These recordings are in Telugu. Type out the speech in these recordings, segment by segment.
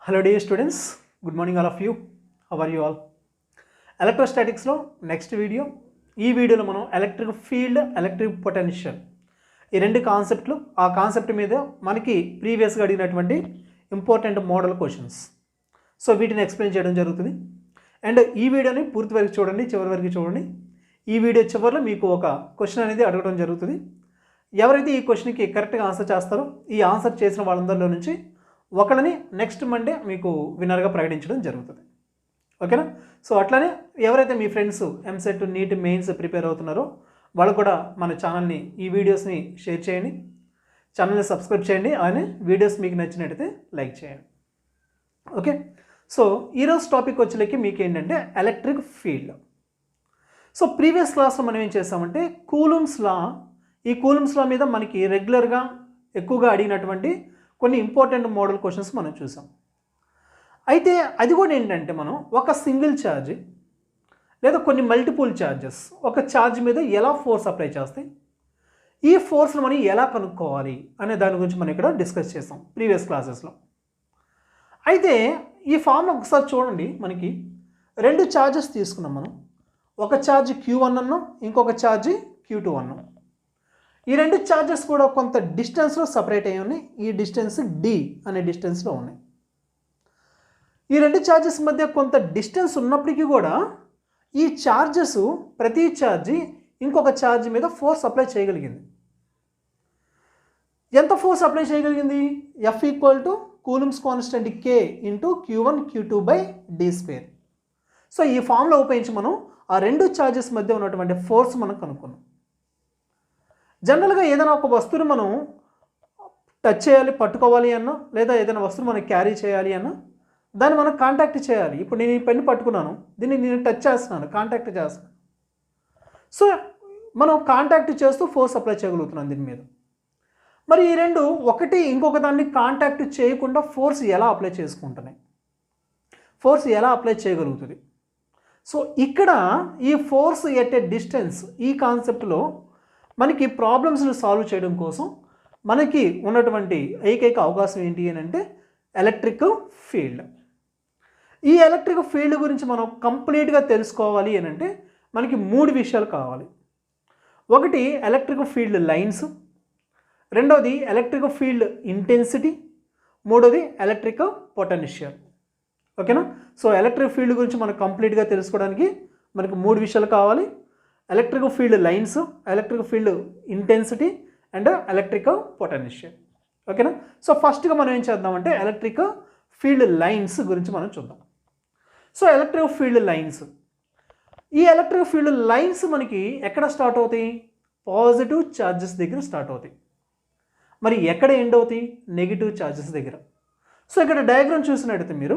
Hello dear students, good morning all of you. How are you all? Electrostatics లో నెక్స్ట్ వీడియో. ఈ వీడియోలో మనం ఎలక్ట్రిక్ ఫీల్డ్, ఎలక్ట్రిక్ పొటెన్షియల్ ఈ రెండు కాన్సెప్ట్లు, ఆ కాన్సెప్ట్ మీద మనకి ప్రీవియస్గా అడిగినటువంటి ఇంపార్టెంట్ మోడల్ క్వశ్చన్స్, సో వీటిని ఎక్స్ప్లెయిన్ చేయడం జరుగుతుంది. అండ్ ఈ వీడియోని పూర్తి వరకు చూడండి, చివరి వరకు చూడండి. ఈ వీడియో చివరిలో మీకు ఒక క్వశ్చన్ అనేది అడగడం జరుగుతుంది. ఎవరైతే ఈ క్వశ్చన్కి కరెక్ట్గా ఆన్సర్ చేస్తారో ఈ ఆన్సర్ చేసిన వాళ్ళందరిలో నుంచి ఒకళ్ళని నెక్స్ట్ మండే మీకు విన్నర్గా ప్రకటించడం జరుగుతుంది. ఓకేనా? సో అట్లానే ఎవరైతే మీ friends EAMCET, NEET, mains prepare అవుతున్నారో వాళ్ళు కూడా మన ఛానల్ని, ఈ వీడియోస్ని షేర్ చేయండి, ఛానల్ని సబ్స్క్రైబ్ చేయండి, అలానే వీడియోస్ మీకు నచ్చినట్టయితే లైక్ చేయండి. ఓకే, సో ఈరోజు టాపిక్ వచ్చేకి మీకు ఏంటంటే ఎలక్ట్రిక్ ఫీల్డ్. సో ప్రీవియస్ క్లాస్లో మనం ఏం చేసామంటే కూలుమ్స్ లా, ఈ కూలుమ్స్ లా మీద మనకి రెగ్యులర్గా ఎక్కువగా అడిగినటువంటి కొన్ని ఇంపార్టెంట్ మోడల్ క్వశ్చన్స్ మనం చూసాం. అయితే అది కూడా ఏంటంటే మనం ఒక సింగిల్ ఛార్జ్ లేదా కొన్ని మల్టిపుల్ ఛార్జెస్ ఒక ఛార్జ్ మీద ఎలా ఫోర్స్ అప్లై చేస్తాయి, ఈ ఫోర్స్ను మనం ఎలా కనుక్కోవాలి అనే దాని గురించి మనం ఇక్కడ డిస్కస్ చేసాం ప్రీవియస్ క్లాసెస్లో. అయితే ఈ ఫామ్ ఒకసారి చూడండి, మనకి రెండు ఛార్జెస్ తీసుకున్నాం మనం. ఒక ఛార్జ్ Q1 అన్నాం, ఇంకొక ఛార్జ్ Q2 అన్నాం. ఈ రెండు ఛార్జెస్ కూడా కొంత డిస్టెన్స్లో సపరేట్ అయ్యి ఉన్నాయి. ఈ డిస్టెన్స్ D అనే డిస్టెన్స్లో ఉన్నాయి. ఈ రెండు ఛార్జెస్ మధ్య కొంత డిస్టెన్స్ ఉన్నప్పటికీ కూడా ఈ ఛార్జెస్, ప్రతి ఛార్జీ ఇంకొక ఛార్జ్ మీద ఫోర్స్ అప్లై చేయగలిగింది. ఎంత ఫోర్స్ అప్లై చేయగలిగింది? F = coulombs constant K × Q1 Q2/d². So ఈ ఫామ్లో ఉపయోగించి మనం ఆ రెండు ఛార్జెస్ మధ్య ఉన్నటువంటి ఫోర్స్ మనం కనుక్కున్నాం. జనరల్గా ఏదైనా ఒక వస్తువుని మనం టచ్ చేయాలి, పట్టుకోవాలి అన్నా, లేదా ఏదైనా వస్తువుని మనం క్యారీ చేయాలి అన్నా దాన్ని మనం కాంటాక్ట్ చేయాలి. ఇప్పుడు నేను ఈ పెన్ను పట్టుకున్నాను, దీన్ని నేను టచ్ చేస్తున్నాను, కాంటాక్ట్ చేస్తున్నాను. సో మనం కాంటాక్ట్ చేస్తూ ఫోర్స్ అప్లై చేయగలుగుతున్నాం దీని మీద. మరి ఈ రెండు ఒకటి ఇంకొక దాన్ని కాంటాక్ట్ చేయకుండా ఫోర్స్ ఎలా అప్లై చేసుకుంటున్నాయి, ఫోర్స్ ఎలా అప్లై చేయగలుగుతుంది? సో ఇక్కడ ఈ ఫోర్స్ ఎట్ ఏ డిస్టెన్స్, ఈ కాన్సెప్ట్లో మనకి ప్రాబ్లమ్స్ని సాల్వ్ చేయడం కోసం మనకి ఉన్నటువంటి ఏకైక అవకాశం ఏంటి అని అంటే ఎలక్ట్రిక్ ఫీల్డ్. ఈ ఎలక్ట్రిక్ ఫీల్డ్ గురించి మనం కంప్లీట్గా తెలుసుకోవాలి అని అంటే మనకి మూడు విషయాలు కావాలి. ఒకటి ఎలక్ట్రిక్ ఫీల్డ్ లైన్స్, రెండవది ఎలక్ట్రిక్ ఫీల్డ్ ఇంటెన్సిటీ, మూడోది ఎలక్ట్రిక్ పొటెన్షియల్. ఓకేనా? సో ఎలక్ట్రిక్ ఫీల్డ్ గురించి మనం కంప్లీట్గా తెలుసుకోవడానికి మనకి మూడు విషయాలు కావాలి: electric field lines, electric field intensity and electric potential. ఓకేనా? సో ఫస్ట్గా మనం ఏం చేద్దామంటే ఎలక్ట్రిక్ ఫీల్డ్ లైన్స్ గురించి మనం చూద్దాం. సో ఎలక్ట్రిక్ ఫీల్డ్ లైన్స్, ఈ ఎలక్ట్రిక్ ఫీల్డ్ లైన్స్ మనకి ఎక్కడ స్టార్ట్ అవుతాయి? పాజిటివ్ ఛార్జెస్ దగ్గర స్టార్ట్ అవుతాయి. మరి ఎక్కడ ఎండ్ అవుతాయి? నెగిటివ్ ఛార్జెస్ దగ్గర. సో ఇక్కడ డయాగ్రామ్ చూసినట్టయితే మీరు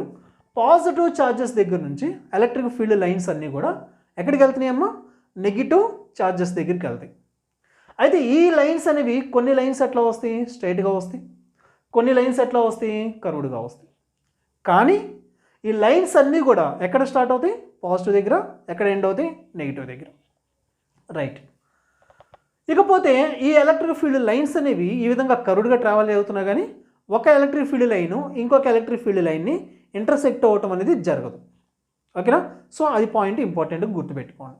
పాజిటివ్ ఛార్జెస్ దగ్గర నుంచి ఎలక్ట్రిక్ ఫీల్డ్ లైన్స్ అన్నీ కూడా ఎక్కడికి వెళ్తున్నాయమ్మా? నెగిటివ్ ఛార్జెస్ దగ్గరికి వెళ్తాయి. అయితే ఈ లైన్స్ అనేవి కొన్ని లైన్స్ ఎట్లా వస్తాయి? స్ట్రైట్గా వస్తాయి. కొన్ని లైన్స్ ఎట్లా వస్తాయి? కర్వ్డ్గా వస్తాయి. కానీ ఈ లైన్స్ అన్నీ కూడా ఎక్కడ స్టార్ట్ అవుతాయి? పాజిటివ్ దగ్గర. ఎక్కడ ఎండ్ అవుతాయి? నెగిటివ్ దగ్గర. రైట్. ఇకపోతే ఈ ఎలక్ట్రిక్ ఫీల్డ్ లైన్స్ అనేవి ఈ విధంగా కర్వ్డ్గా ట్రావెల్ అవుతున్నా కానీ ఒక ఎలక్ట్రిక్ ఫీల్డ్ లైన్ ఇంకొక ఎలక్ట్రిక్ ఫీల్డ్ లైన్ని ఇంటర్సెక్ట్ అవ్వటం అనేది జరగదు. ఓకేనా? సో అది పాయింట్ ఇంపార్టెంట్గా గుర్తుపెట్టుకోండి.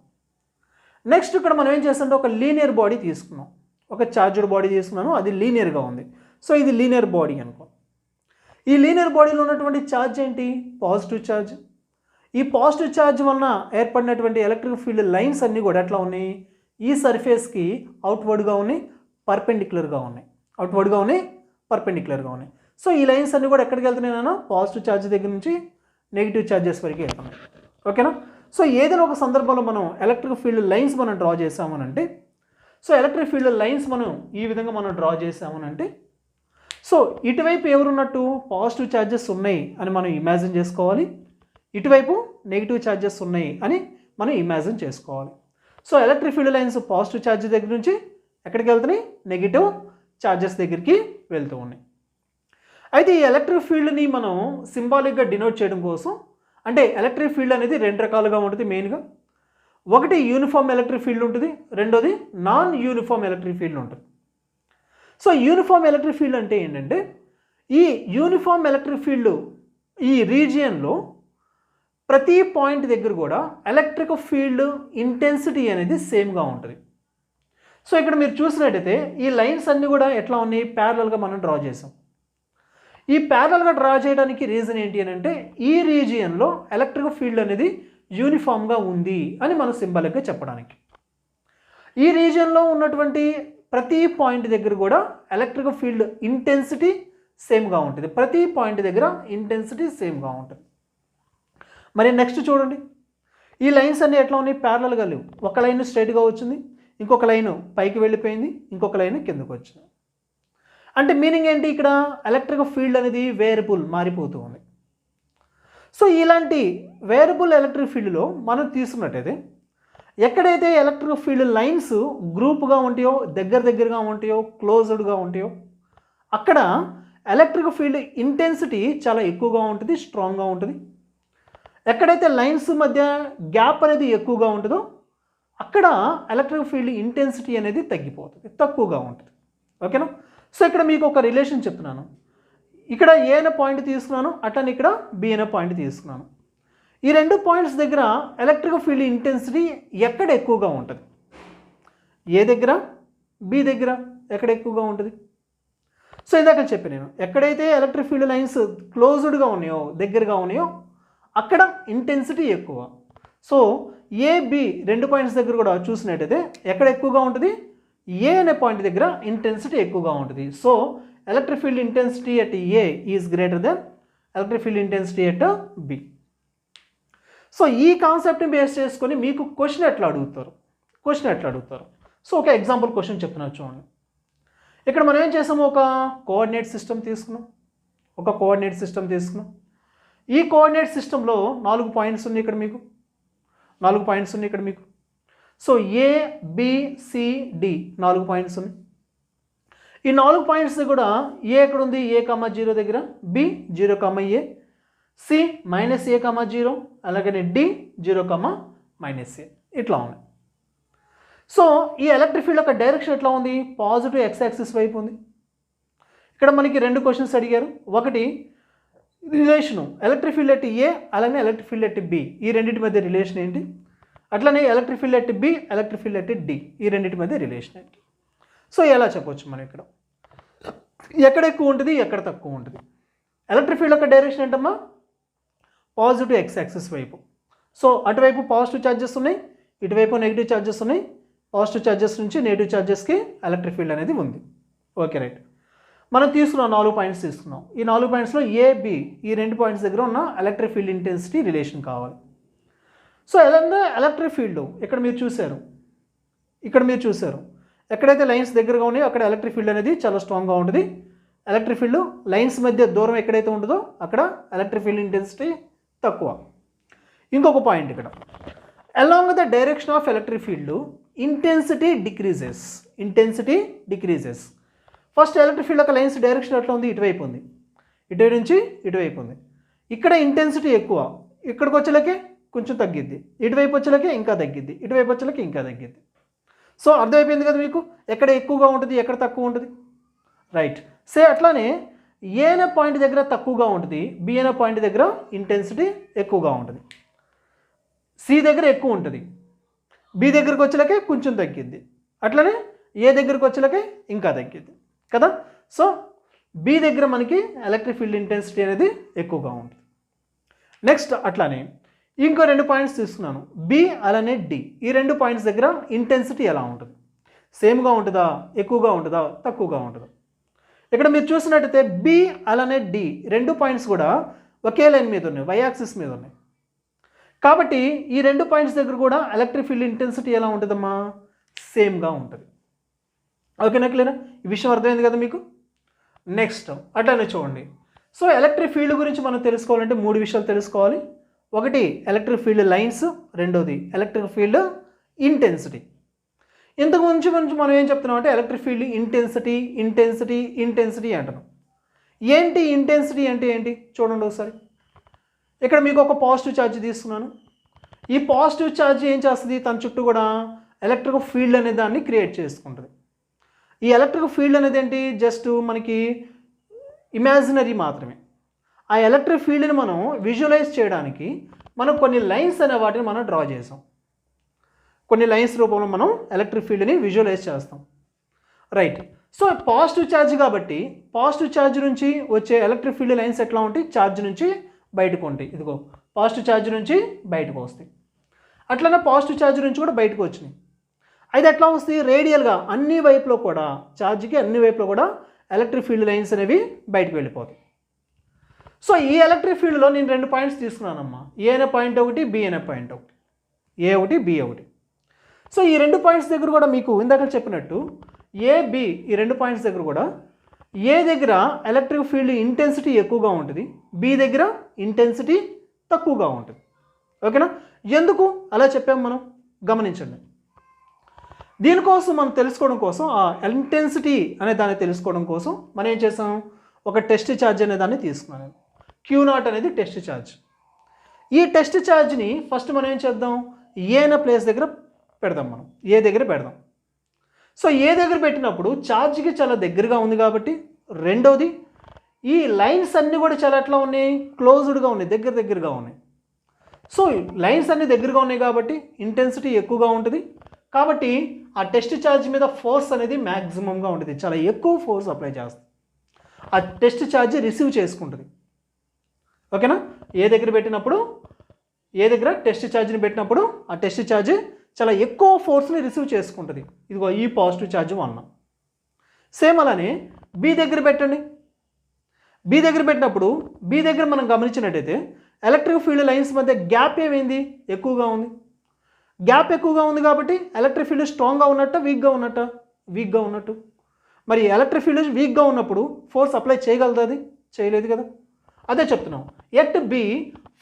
నెక్స్ట్ ఇక్కడ మనం ఏం చేస్తుంటే ఒక లీనియర్ బాడీ తీసుకున్నాం, ఒక ఛార్జ్డ్ బాడీ తీసుకున్నాను, అది లీనియర్గా ఉంది. సో ఇది లీనియర్ బాడీ అనుకో. ఈ లీనియర్ బాడీలో ఉన్నటువంటి ఛార్జ్ ఏంటి? Positive charge. ఈ పాజిటివ్ ఛార్జ్ వలన ఏర్పడినటువంటి ఎలక్ట్రిక్ ఫీల్డ్ లైన్స్ అన్నీ కూడా ఎట్లా ఉన్నాయి? ఈ సర్ఫేస్కి అవుట్వర్డ్గా ఉన్నాయి, పర్పెండిక్యులర్గా ఉన్నాయి. అవుట్వర్డ్గా ఉన్నాయి, పర్పెండిక్యులర్గా ఉన్నాయి. సో ఈ లైన్స్ అన్నీ కూడా ఎక్కడికి వెళ్తున్నాయి? పాజిటివ్ ఛార్జ్ దగ్గర నుంచి నెగిటివ్ ఛార్జెస్ వరకు వెళ్తున్నాయి. ఓకేనా? సో ఏదైనా ఒక సందర్భంలో మనం ఎలక్ట్రిక్ ఫీల్డ్ లైన్స్ మనం డ్రా చేసామనంటే, సో ఎలక్ట్రిక్ ఫీల్డ్ లైన్స్ మనం ఈ విధంగా మనం డ్రా చేసామనంటే, సో ఇటువైపు ఎవరున్నట్టు? పాజిటివ్ ఛార్జెస్ ఉన్నాయి అని మనం ఇమాజిన్ చేసుకోవాలి, ఇటువైపు నెగిటివ్ ఛార్జెస్ ఉన్నాయి అని మనం ఇమాజిన్ చేసుకోవాలి. So electric field lines positive charge దగ్గర నుంచి ఎక్కడికి వెళ్తున్నాయి? నెగిటివ్ ఛార్జెస్ దగ్గరికి వెళ్తూ ఉన్నాయి. అయితే ఈ ఎలక్ట్రిక్ ఫీల్డ్ని మనం సింబాలిక్గా డినోట్ చేయడం కోసం, అంటే ఎలక్ట్రిక్ ఫీల్డ్ అనేది రెండు రకాలుగా ఉంటుంది మెయిన్గా. ఒకటి యూనిఫామ్ ఎలక్ట్రిక్ ఫీల్డ్ ఉంటుంది, రెండోది నాన్ యూనిఫామ్ ఎలక్ట్రిక్ ఫీల్డ్ ఉంటుంది. సో యూనిఫామ్ ఎలక్ట్రిక్ ఫీల్డ్ అంటే ఏంటంటే ఈ యూనిఫామ్ ఎలక్ట్రిక్ ఫీల్డ్ ఈ రీజియన్లో ప్రతి పాయింట్ దగ్గర కూడా ఎలక్ట్రిక్ ఫీల్డ్ ఇంటెన్సిటీ అనేది సేమ్గా ఉంటుంది. సో ఇక్కడ మీరు చూసినట్టయితే ఈ లైన్స్ అన్నీ కూడా ఎట్లా ఉన్నాయి, ప్యారలల్గా మనం డ్రా చేసాం. ఈ ప్యారలల్గా డ్రా చేయడానికి రీజన్ ఏంటి అని అంటే ఈ రీజియన్లో ఎలక్ట్రిక్ ఫీల్డ్ అనేది యూనిఫామ్గా ఉంది అని మనం సింబాలిక్గా చెప్పడానికి. ఈ రీజియన్లో ఉన్నటువంటి ప్రతి పాయింట్ దగ్గర కూడా ఎలక్ట్రిక్ ఫీల్డ్ ఇంటెన్సిటీ సేమ్గా ఉంటుంది. ప్రతి పాయింట్ దగ్గర ఇంటెన్సిటీ సేమ్గా ఉంటుంది. మరి నెక్స్ట్ చూడండి, ఈ లైన్స్ అన్నీ ఎట్లా ఉన్నాయి, ప్యారలల్గా లేవు. ఒక లైన్ స్ట్రైట్గా వచ్చింది, ఇంకొక లైన్ పైకి వెళ్ళిపోయింది, ఇంకొక లైన్ కిందకు వచ్చింది. అంటే మీనింగ్ ఏంటి, ఇక్కడ ఎలక్ట్రిక్ ఫీల్డ్ అనేది వేరియబుల్ మారిపోతూ ఉంది. సో ఇలాంటి వేరియబుల్ ఎలక్ట్రిక్ ఫీల్డ్లో మనం తీసుకున్నట్టయితే ఎక్కడైతే ఎలక్ట్రిక్ ఫీల్డ్ లైన్స్ గ్రూప్గా ఉంటాయో, దగ్గరగా ఉంటాయో, క్లోజ్డ్గా ఉంటాయో అక్కడ ఎలక్ట్రిక్ ఫీల్డ్ ఇంటెన్సిటీ చాలా ఎక్కువగా ఉంటుంది, స్ట్రాంగ్గా ఉంటుంది. ఎక్కడైతే లైన్స్ మధ్య గ్యాప్ అనేది ఎక్కువగా ఉంటుందో అక్కడ ఎలక్ట్రిక్ ఫీల్డ్ ఇంటెన్సిటీ అనేది తగ్గిపోతుంది, తక్కువగా ఉంటుంది. ఓకేనా? సో ఇక్కడ మీకు ఒక రిలేషన్ చెప్తున్నాను. ఇక్కడ ఏ అనే పాయింట్ తీసుకున్నాను, అట్లనే ఇక్కడ బి అనే పాయింట్ తీసుకున్నాను. ఈ రెండు పాయింట్స్ దగ్గర ఎలక్ట్రిక్ ఫీల్డ్ ఇంటెన్సిటీ ఎక్కడ ఎక్కువగా ఉంటుంది, ఏ దగ్గర, బి దగ్గర ఎక్కడ ఎక్కువగా ఉంటుంది. సో ఇందాక చెప్పాను నేను, ఎక్కడైతే ఎలక్ట్రిక్ ఫీల్డ్ లైన్స్ క్లోజ్డ్గా ఉన్నాయో, దగ్గరగా ఉన్నాయో అక్కడ ఇంటెన్సిటీ ఎక్కువ. సో ఏ, బి రెండు పాయింట్స్ దగ్గర కూడా చూసినట్టయితే ఎక్కడ ఎక్కువగా ఉంటుంది, ఏ అనే పాయింట్ దగ్గర ఇంటెన్సిటీ ఎక్కువగా ఉంటుంది. So electric field intensity at A is greater than electric field intensity at B. So ఈ కాన్సెప్ట్ని బేస్ చేసుకొని మీకు క్వశ్చన్ ఎట్లా అడుగుతారు. సో ఒక ఎగ్జాంపుల్ క్వశ్చన్ చెప్తున్నారు చూడండి. ఇక్కడ మనం ఏం చేసాము, ఒక కోఆర్డినేట్ సిస్టమ్ తీసుకున్నాం. ఈ కోఆర్డినేట్ సిస్టంలో 4 పాయింట్స్ ఉన్నాయి ఇక్కడ మీకు. సో ఏ, బి, సి, డి 4 పాయింట్స్ ఉన్నాయి. ఈ 4 పాయింట్స్ కూడా ఏ ఎక్కడ ఉంది, ఏ, 0 దగ్గర, బి 0, ఏ, సి -a, 0, అలాగే డి 0, -a ఇట్లా ఉన్నాయి. సో ఈ ఎలక్ట్రిక్ ఫీల్డ్ యొక్క డైరెక్షన్ ఎట్లా ఉంది, పాజిటివ్ ఎక్స్ యాక్సిస్ వైపు ఉంది. ఇక్కడ మనకి 2 క్వశ్చన్స్ అడిగారు. ఒకటి relation electric field at a అలాగే ఎలక్ట్రిక్ ఫీల్డ్ ఎట్ బి, ఈ రెండింటి మధ్య రిలేషన్ ఏంటి, అట్లనే electric field at B, electric field at D, ఈ రెండింటి మధ్య రిలేషన్ ఏంటి. సో ఎలా చెప్పవచ్చు మనం, ఇక్కడ ఎక్కడ ఎక్కువ ఉంటుంది, ఎక్కడ తక్కువ ఉంటుంది. ఎలక్ట్రిక్ ఫీల్డ్ యొక్క డైరెక్షన్ ఏంటమ్మా, పాజిటివ్ ఎక్స్ యాక్సిస్ వైపు. సో అటువైపు పాజిటివ్ ఛార్జెస్ ఉన్నాయి, ఇటువైపు నెగిటివ్ ఛార్జెస్ ఉన్నాయి. పాజిటివ్ ఛార్జెస్ నుంచి నెగిటివ్ ఛార్జెస్కి ఎలక్ట్రిక్ ఫీల్డ్ అనేది ఉంది. Okay right. మనం తీసుకున్నాం 4 పాయింట్స్ తీసుకున్నాం. ఈ 4 పాయింట్స్లో ఏ, బి ఈ 2 పాయింట్స్ దగ్గర ఉన్న ఎలక్ట్రిక్ ఫీల్డ్ ఇంటెన్సిటీ రిలేషన్ కావాలి. సో ఎలక్ట్రిక్ ఫీల్డ్ ఇక్కడ మీరు చూసారు, ఎక్కడైతే లైన్స్ దగ్గరగా ఉన్నాయో అక్కడ ఎలక్ట్రిక్ ఫీల్డ్ అనేది చాలా స్ట్రాంగ్గా ఉంటుంది. ఎలక్ట్రిక్ ఫీల్డ్ లైన్స్ మధ్య దూరం ఎక్కడైతే ఉంటుందో అక్కడ ఎలక్ట్రిక్ ఫీల్డ్ ఇంటెన్సిటీ తక్కువ. ఇంకొక పాయింట్ ఇక్కడ, along the direction of electric field intensity decreases. First electric field యొక్క లైన్స్ డైరెక్షన్ ఎట్లా ఉంది, ఇటువైపు ఉంది, ఇటువైపు నుంచి ఇటువైపు ఉంది. ఇక్కడ ఇంటెన్సిటీ ఎక్కువ, ఇక్కడికి వచ్చేలకే కొంచెం తగ్గిద్ది, ఇటువైపు వచ్చేలకే ఇంకా తగ్గిద్ది, ఇటువైపు వచ్చేలకే ఇంకా తగ్గిద్ది. సో అర్థమైపోయింది కదా మీకు, ఎక్కడ ఎక్కువగా ఉంటుంది, ఎక్కడ తక్కువ ఉంటుంది. రైట్. సే అట్లానే ఏ అనే పాయింట్ దగ్గర తక్కువగా ఉంటుంది, బి అనే పాయింట్ దగ్గర ఇంటెన్సిటీ ఎక్కువగా ఉంటుంది, సి దగ్గర ఎక్కువ ఉంటుంది, బి దగ్గరకు వచ్చేలకే కొంచెం తగ్గిద్ది, అట్లనే ఏ దగ్గరకు వచ్చేలకే ఇంకా తగ్గిద్ది కదా. సో బి దగ్గర మనకి ఎలక్ట్రిక్ ఫీల్డ్ ఇంటెన్సిటీ అనేది ఎక్కువగా ఉంటుంది. నెక్స్ట్ అట్లానే ఇంకో 2 పాయింట్స్ తీసుకున్నాను, బి అలానే డి. ఈ 2 పాయింట్స్ దగ్గర ఇంటెన్సిటీ ఎలా ఉంటుంది, సేమ్గా ఉంటుందా, ఎక్కువగా ఉంటుందా, తక్కువగా ఉంటుందా. ఇక్కడ మీరు చూసినట్టయితే బి అలానే డి 2 పాయింట్స్ కూడా ఒకే లైన్ మీద ఉన్నాయి, వై యాక్సిస్ మీద ఉన్నాయి. కాబట్టి ఈ 2 పాయింట్స్ దగ్గర కూడా ఎలక్ట్రిక్ ఫీల్డ్ ఇంటెన్సిటీ ఎలా ఉంటుందమ్మా, సేమ్గా ఉంటుంది. ఓకేనా, క్లియరా? ఈ విషయం అర్థమైంది కదా మీకు. నెక్స్ట్ అట్లానే చూడండి. సో ఎలక్ట్రిక్ ఫీల్డ్ గురించి మనం తెలుసుకోవాలంటే 3 విషయాలు తెలుసుకోవాలి. ఒకటి ఎలక్ట్రిక్ ఫీల్డ్ లైన్స్, రెండోది ఎలక్ట్రిక్ ఫీల్డ్ ఇంటెన్సిటీ. ఇంతకు ముందు మనం ఏం చెప్తున్నాం అంటే ఎలక్ట్రిక్ ఫీల్డ్ ఇంటెన్సిటీ అంటున్నాం. ఏంటి ఇంటెన్సిటీ అంటే ఏంటి చూడండి ఒకసారి. ఇక్కడ మీకు ఒక పాజిటివ్ ఛార్జ్ తీసుకున్నాను. ఈ పాజిటివ్ ఛార్జ్ ఏం చేస్తుంది, తన చుట్టూ కూడా ఎలక్ట్రిక్ ఫీల్డ్ అనే దాన్ని క్రియేట్ చేసుకుంటుంది. ఈ ఎలక్ట్రిక్ ఫీల్డ్ అనేది ఏంటి, జస్ట్ మనకి ఇమాజినరీ మాత్రమే. ఆ ఎలక్ట్రిక్ ఫీల్డ్ని మనం విజువలైజ్ చేయడానికి మనం కొన్ని లైన్స్ అనే వాటిని మనం డ్రా చేసాం. కొన్ని లైన్స్ రూపంలో మనం ఎలక్ట్రిక్ ఫీల్డ్ని విజువలైజ్ చేస్తాం. రైట్. సో పాజిటివ్ ఛార్జ్ కాబట్టి పాజిటివ్ ఛార్జ్ నుంచి వచ్చే ఎలక్ట్రిక్ ఫీల్డ్ లైన్స్ ఎట్లా ఉంటాయి? ఛార్జ్ నుంచి బయటకు ఉంటాయి. ఇదిగో పాజిటివ్ ఛార్జ్ నుంచి బయటకు వస్తాయి. అట్లనే పాజిటివ్ ఛార్జ్ నుంచి కూడా బయటకు వచ్చినాయి. అయితే ఎట్లా వస్తాయి? రేడియల్గా అన్ని వైపులో కూడా ఛార్జ్కి అన్ని వైపులో కూడా ఎలక్ట్రిక్ ఫీల్డ్ లైన్స్ అనేవి బయటకు వెళ్ళిపోతాయి. సో ఈ ఎలక్ట్రిక్ ఫీల్డ్లో నేను 2 పాయింట్స్ తీసుకున్నానమ్మా. ఏ అనే పాయింట్ ఒకటి, బి అనే పాయింట్ ఒకటి. ఏ ఒకటి, బి ఒకటి. సో ఈ 2 పాయింట్స్ దగ్గర కూడా మీకు ఇందాక చెప్పినట్టు ఏ, బి ఈ 2 పాయింట్స్ దగ్గర కూడా ఏ దగ్గర ఎలక్ట్రిక్ ఫీల్డ్ ఇంటెన్సిటీ ఎక్కువగా ఉంటుంది, బి దగ్గర ఇంటెన్సిటీ తక్కువగా ఉంటుంది. ఓకేనా? ఎందుకు అలా చెప్పాము మనం గమనించండి. దీనికోసం మనం తెలుసుకోవడం కోసం, ఆ ఇంటెన్సిటీ అనే దాన్ని తెలుసుకోవడం కోసం మనం ఏం చేసాం? ఒక టెస్ట్ ఛార్జ్ అనే దాన్ని తీసుకున్నాను. Q0 అనేది టెస్ట్ ఛార్జ్. ఈ టెస్ట్ ఛార్జ్ని ఫస్ట్ మనం ఏం చేద్దాం? ఏ అనే ప్లేస్ దగ్గర పెడదాం. మనం ఏ దగ్గర పెడదాం. సో ఏ దగ్గర పెట్టినప్పుడు ఛార్జ్కి చాలా దగ్గరగా ఉంది కాబట్టి, రెండోది ఈ లైన్స్ అన్నీ కూడా చాలా ఎట్లా ఉన్నాయి? క్లోజ్డ్గా ఉన్నాయి, దగ్గరగా ఉన్నాయి. సో లైన్స్ అన్నీ దగ్గరగా ఉన్నాయి కాబట్టి ఇంటెన్సిటీ ఎక్కువగా ఉంటుంది. కాబట్టి ఆ టెస్ట్ ఛార్జ్ మీద ఫోర్స్ అనేది మ్యాక్సిమంగా ఉంటుంది. చాలా ఎక్కువ ఫోర్స్ అప్లై చేస్తుంది. ఆ టెస్ట్ ఛార్జ్ రిసీవ్ చేసుకుంటుంది. ఓకేనా? ఏ దగ్గర పెట్టినప్పుడు, ఏ దగ్గర టెస్ట్ ఛార్జ్ని పెట్టినప్పుడు ఆ టెస్ట్ ఛార్జ్ చాలా ఎక్కువ ఫోర్స్ని రిసీవ్ చేసుకుంటుంది. ఇదిగో ఈ పాజిటివ్ ఛార్జ్ వలన. సేమ్ అలానే బి దగ్గర పెట్టండి. బి దగ్గర పెట్టినప్పుడు బి దగ్గర మనం గమనించినట్టయితే ఎలక్ట్రిక్ ఫీల్డ్ లైన్స్ మధ్య గ్యాప్ ఏమైంది? ఎక్కువగా ఉంది. గ్యాప్ ఎక్కువగా ఉంది కాబట్టి ఎలక్ట్రిక్ ఫీల్డ్ స్ట్రాంగ్గా ఉన్నట్టు, వీక్గా ఉన్నట్టు. మరి ఎలక్ట్రిక్ ఫీల్డ్ వీక్గా ఉన్నప్పుడు ఫోర్స్ అప్లై చేయగలదు? అది చేయలేదు కదా. అదే చెప్తున్నాం. At B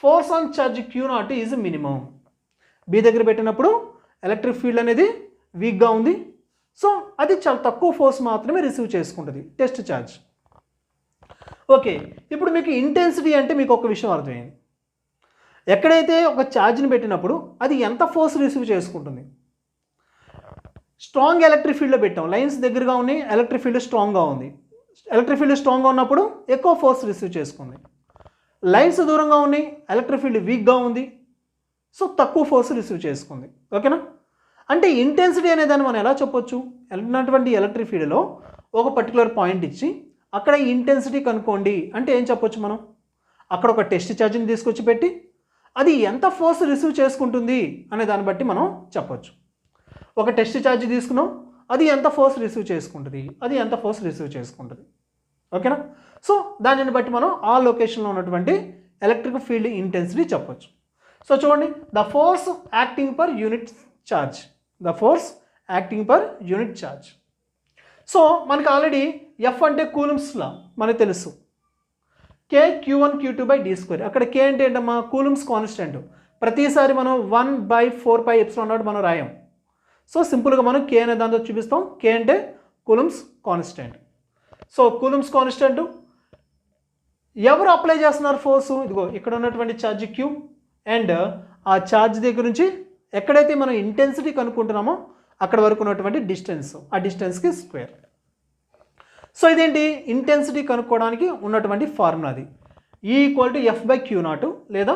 force on charge Q0 is minimum. B దగ్గర పెట్టినప్పుడు ఎలక్ట్రిక్ ఫీల్డ్ అనేది వీక్గా ఉంది. సో అది చాలా తక్కువ ఫోర్స్ మాత్రమే రిసీవ్ చేసుకుంటుంది టెస్ట్ ఛార్జ్. ఓకే, ఇప్పుడు మీకు ఇంటెన్సిటీ అంటే మీకు ఒక విషయం అర్థమైంది. ఎక్కడైతే ఒక ఛార్జ్ని పెట్టినప్పుడు అది ఎంత ఫోర్స్ రిసీవ్ చేసుకుంటుంది? స్ట్రాంగ్ ఎలక్ట్రిక్ ఫీల్డ్లో పెట్టాం, లైన్స్ దగ్గరగా ఉన్నాయి, ఎలక్ట్రిక్ ఫీల్డ్ స్ట్రాంగ్గా ఉంది. ఎలక్ట్రిక్ ఫీల్డ్ స్ట్రాంగ్గా ఉన్నప్పుడు ఎక్కువ ఫోర్స్ రిసీవ్ చేసుకుంది. లైన్స్ దూరంగా ఉన్నాయి, ఎలక్ట్రిక్ ఫీల్డ్ వీక్గా ఉంది, సో తక్కువ ఫోర్స్ రిసీవ్ చేసుకుంది. ఓకేనా? అంటే ఇంటెన్సిటీ అనే దాన్ని మనం ఎలా చెప్పొచ్చు? ఉన్నటువంటి ఎలక్ట్రిక్ ఫీల్డ్లో ఒక పర్టికులర్ పాయింట్ ఇచ్చి అక్కడ ఇంటెన్సిటీ కనుక్కోండి అంటే ఏం చెప్పొచ్చు మనం? అక్కడ ఒక టెస్ట్ ఛార్జ్ని తీసుకొచ్చి పెట్టి అది ఎంత ఫోర్స్ రిసీవ్ చేసుకుంటుంది అనే దాన్ని బట్టి మనం చెప్పొచ్చు. ఒక టెస్ట్ ఛార్జ్ తీసుకున్నాం, అది ఎంత ఫోర్స్ రిసీవ్ చేసుకుంటుంది, ఓకేనా? సో దానిని బట్టి మనం ఆ లొకేషన్లో ఉన్నటువంటి ఎలక్ట్రిక్ ఫీల్డ్ ఇంటెన్సిటీ చెప్పొచ్చు. సో చూడండి, the force acting per unit charge. So మనకి ఆల్రెడీ ఎఫ్ అంటే కూలుమ్స్ లా మనకు తెలుసు. K Q1 Q2/d². అక్కడ K అంటే ఏంటమ్మా? Coulombs constant. ప్రతిసారి మనం 1/4πε0 మనం రాయం. సో సింపుల్గా మనం K అనే దాంతో చూపిస్తాం. K అంటే coulombs constant. So coulombs constant ఎవరు అప్లై చేస్తున్నారు ఫోర్సు? ఇదిగో ఇక్కడ ఉన్నటువంటి ఛార్జ్ Q అండ్ ఆ ఛార్జ్ దగ్గర నుంచి ఎక్కడైతే మనం ఇంటెన్సిటీ కనుక్కుంటున్నామో అక్కడ వరకు ఉన్నటువంటి డిస్టెన్స్, ఆ డిస్టెన్స్కి స్క్వేర్. సో ఇదేంటి? ఇంటెన్సిటీ కనుక్కోవడానికి ఉన్నటువంటి ఫార్ములా అది. E = F/Q0 లేదా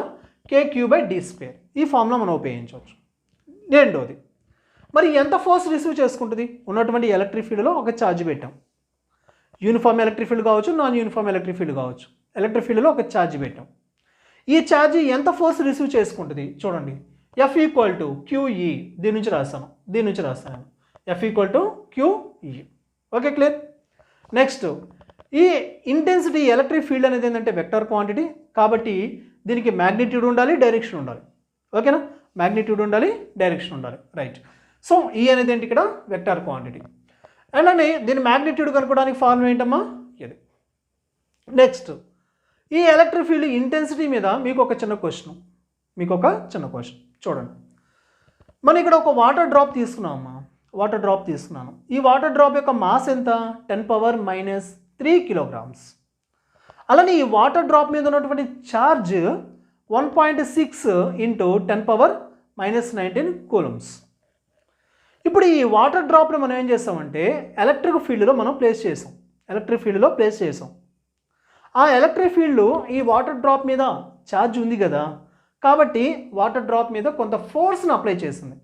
KQ/d². ఈ ఫార్ములా మనం ఉపయోగించవచ్చు. రెండోది, మరి ఎంత ఫోర్స్ రిసీవ్ చేసుకుంటుంది? ఉన్నటువంటి ఎలక్ట్రిక్ ఫీల్డ్లో ఒక ఛార్జ్ పెట్టాం. యూనిఫామ్ ఎలక్ట్రిక్ ఫీల్డ్ కావచ్చు, నాన్ యూనిఫామ్ ఎలక్ట్రిక్ ఫీల్డ్ కావచ్చు. ఎలక్ట్రిక్ ఫీల్డ్లో ఒక ఛార్జ్ పెట్టాం. ఈ ఛార్జ్ ఎంత ఫోర్స్ రిసీవ్ చేసుకుంటుంది? చూడండి, F = QE. దీని నుంచి రాస్తాను. F = QE. Okay, clear? Next, ఈ ఇంటెన్సిటీ ఎలక్ట్రిక్ ఫీల్డ్ అనేది ఏంటంటే వెక్టర్ క్వాంటిటీ కాబట్టి దీనికి మ్యాగ్నిట్యూడ్ ఉండాలి, డైరెక్షన్ ఉండాలి. ఓకేనా? మ్యాగ్నిట్యూడ్ ఉండాలి, డైరెక్షన్ ఉండాలి. రైట్. సో ఈ అనేది ఏంటి? ఇక్కడ వెక్టర్ క్వాంటిటీ. అలానే దీని మ్యాగ్నిట్యూడ్ కనుక్కోవడానికి ఫార్ములా ఏంటమ్మా? ఇది. నెక్స్ట్, ఈ ఎలక్ట్రిక్ ఫీల్డ్ ఇంటెన్సిటీ మీద మీకు ఒక చిన్న క్వశ్చన్ చూడండి. మనం ఇక్కడ ఒక వాటర్ డ్రాప్ తీసుకున్నామమ్మా. ఈ వాటర్ డ్రాప్ యొక్క మాస్ ఎంత? 10⁻³ కిలోగ్రామ్స్. అలానే ఈ వాటర్ డ్రాప్ మీద ఉన్నటువంటి ఛార్జ్ 1.6 × 10⁻⁻19 కూలమ్స్. ఇప్పుడు ఈ వాటర్ డ్రాప్ని మనం ఏం చేస్తామంటే ఎలక్ట్రిక్ ఫీల్డ్లో ప్లేస్ చేసాం. ఆ ఎలక్ట్రిక్ ఫీల్డ్ ఈ వాటర్ డ్రాప్ మీద ఛార్జ్ ఉంది కదా, కాబట్టి వాటర్ డ్రాప్ మీద కొంత ఫోర్స్ని అప్లై చేసింది.